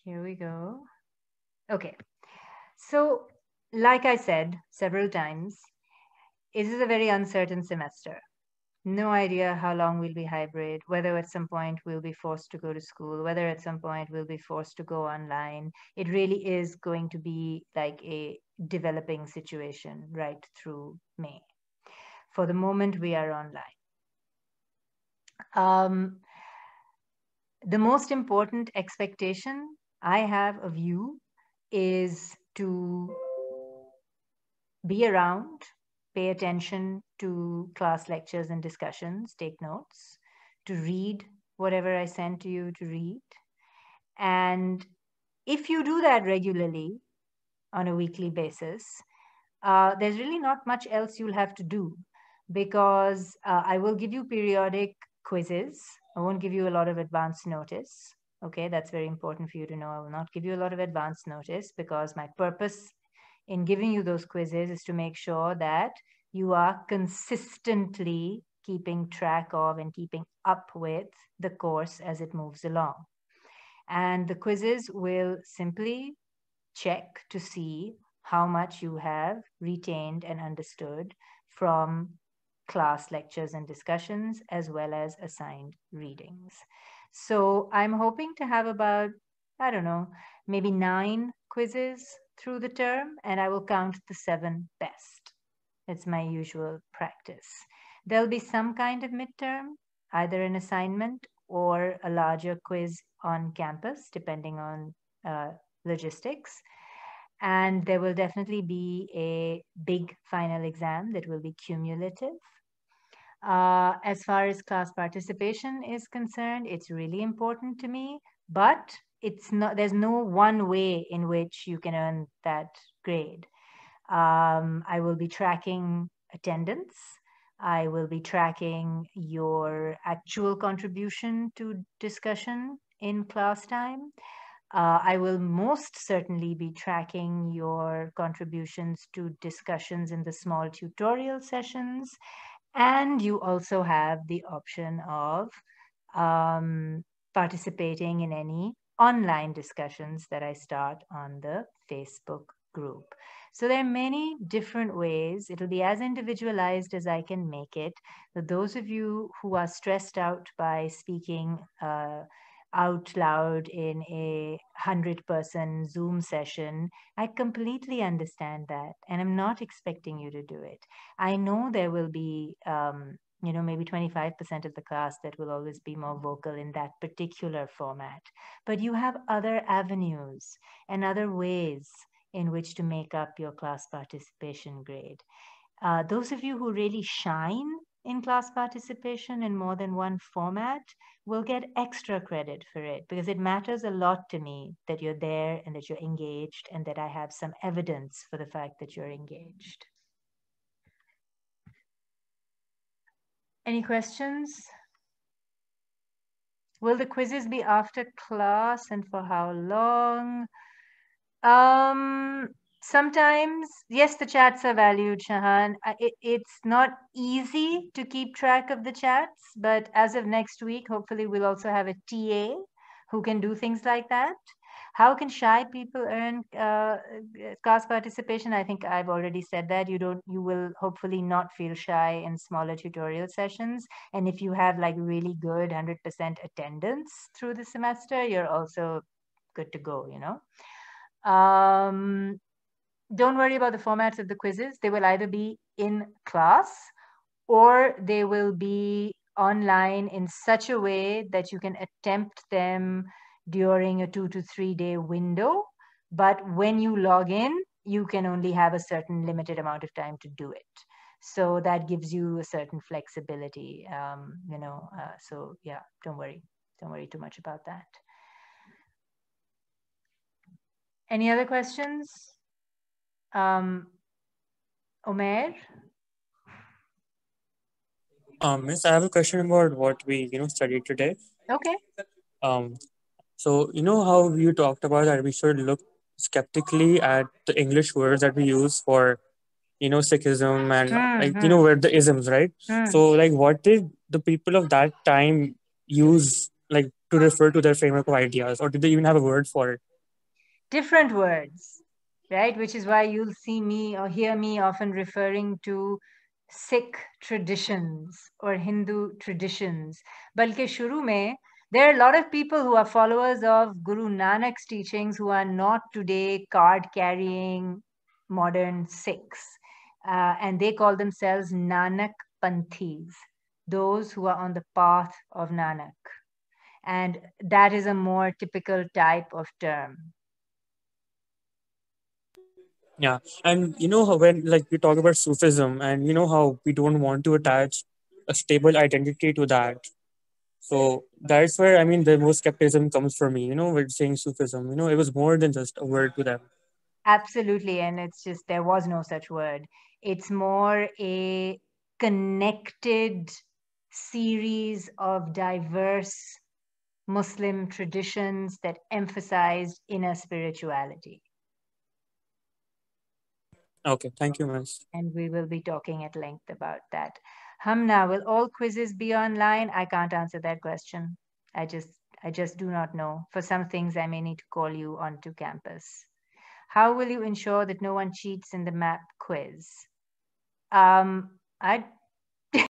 Here we go. Okay. So like I said several times, this is a very uncertain semester. No idea how long we'll be hybrid, whether at some point we'll be forced to go to school, whether at some point we'll be forced to go online. It really is going to be like a developing situation right through May. For the moment, we are online. The most important expectation I have of you is to be around, pay attention to class lectures and discussions, take notes, to read whatever I send to you to read. And if you do that regularly on a weekly basis, there's really not much else you'll have to do because I will give you periodic quizzes. I won't give you a lot of advance notice. Okay, that's very important for you to know. I will not give you a lot of advance notice because my purpose in giving you those quizzes is to make sure that you are consistently keeping track of and keeping up with the course as it moves along. And the quizzes will simply check to see how much you have retained and understood from class lectures and discussions, as well as assigned readings. So I'm hoping to have about, I don't know, maybe 9 quizzes through the term, and I will count the 7 best. It's my usual practice. There'll be some kind of midterm, either an assignment or a larger quiz on campus, depending on logistics. And there will definitely be a big final exam that will be cumulative. As far as class participation is concerned, it's really important to me, but it's not, there's no one way in which you can earn that grade. I will be tracking attendance. I will be tracking your actual contribution to discussion in class time. I will most certainly be tracking your contributions to discussions in the small tutorial sessions. And you also have the option of participating in any online discussions that I start on the Facebook group. So there are many different ways. It'll be as individualized as I can make it. For those of you who are stressed out by speaking out loud in a 100-person Zoom session, I completely understand that. And I'm not expecting you to do it. I know there will be, maybe 25% of the class that will always be more vocal in that particular format. But you have other avenues and other ways in which to make up your class participation grade. Those of you who really shine in class participation in more than one format will get extra credit for it because it matters a lot to me that you're there and that you're engaged and that I have some evidence for the fact that you're engaged. Any questions? Will the quizzes be after class and for how long? Sometimes, yes, the chats are valued, Shahan. It's not easy to keep track of the chats, but as of next week, hopefully we'll also have a TA who can do things like that. How can shy people earn class participation? I think I've already said that. You will hopefully not feel shy in smaller tutorial sessions. And if you have like really good 100% attendance through the semester, you're also good to go, Don't worry about the formats of the quizzes. They will either be in class or they will be online in such a way that you can attempt them during a 2 to 3 day window. But when you log in, you can only have a certain limited amount of time to do it. So that gives you a certain flexibility, so yeah, don't worry too much about that. Any other questions? Omer? Miss, I have a question about what we studied today. Okay. So how you talked about that we should look skeptically at the English words that we use for Sikhism and where the isms, right? So like, what did the people of that time use like to refer to their framework of ideas, or did they even have a word for it? Different words, right? Which is why you'll see me or hear me often referring to Sikh traditions or Hindu traditions. Balki shuru mein, there are a lot of people who are followers of Guru Nanak's teachings who are not today card-carrying modern Sikhs. And they call themselves Nanak Panthis, those who are on the path of Nanak. And that is a more typical type of term. Yeah, and how when like we talk about Sufism, and how we don't want to attach a stable identity to that. So that's where the most skepticism comes for me. With saying Sufism, it was more than just a word to them. Absolutely, and it's just there was no such word. It's more a connected series of diverse Muslim traditions that emphasized inner spirituality. Okay, thank you, Miss. And we will be talking at length about that. Hamna, will all quizzes be online? I can't answer that question. I just do not know. For some things, I may need to call you onto campus. How will you ensure that no one cheats in the map quiz? I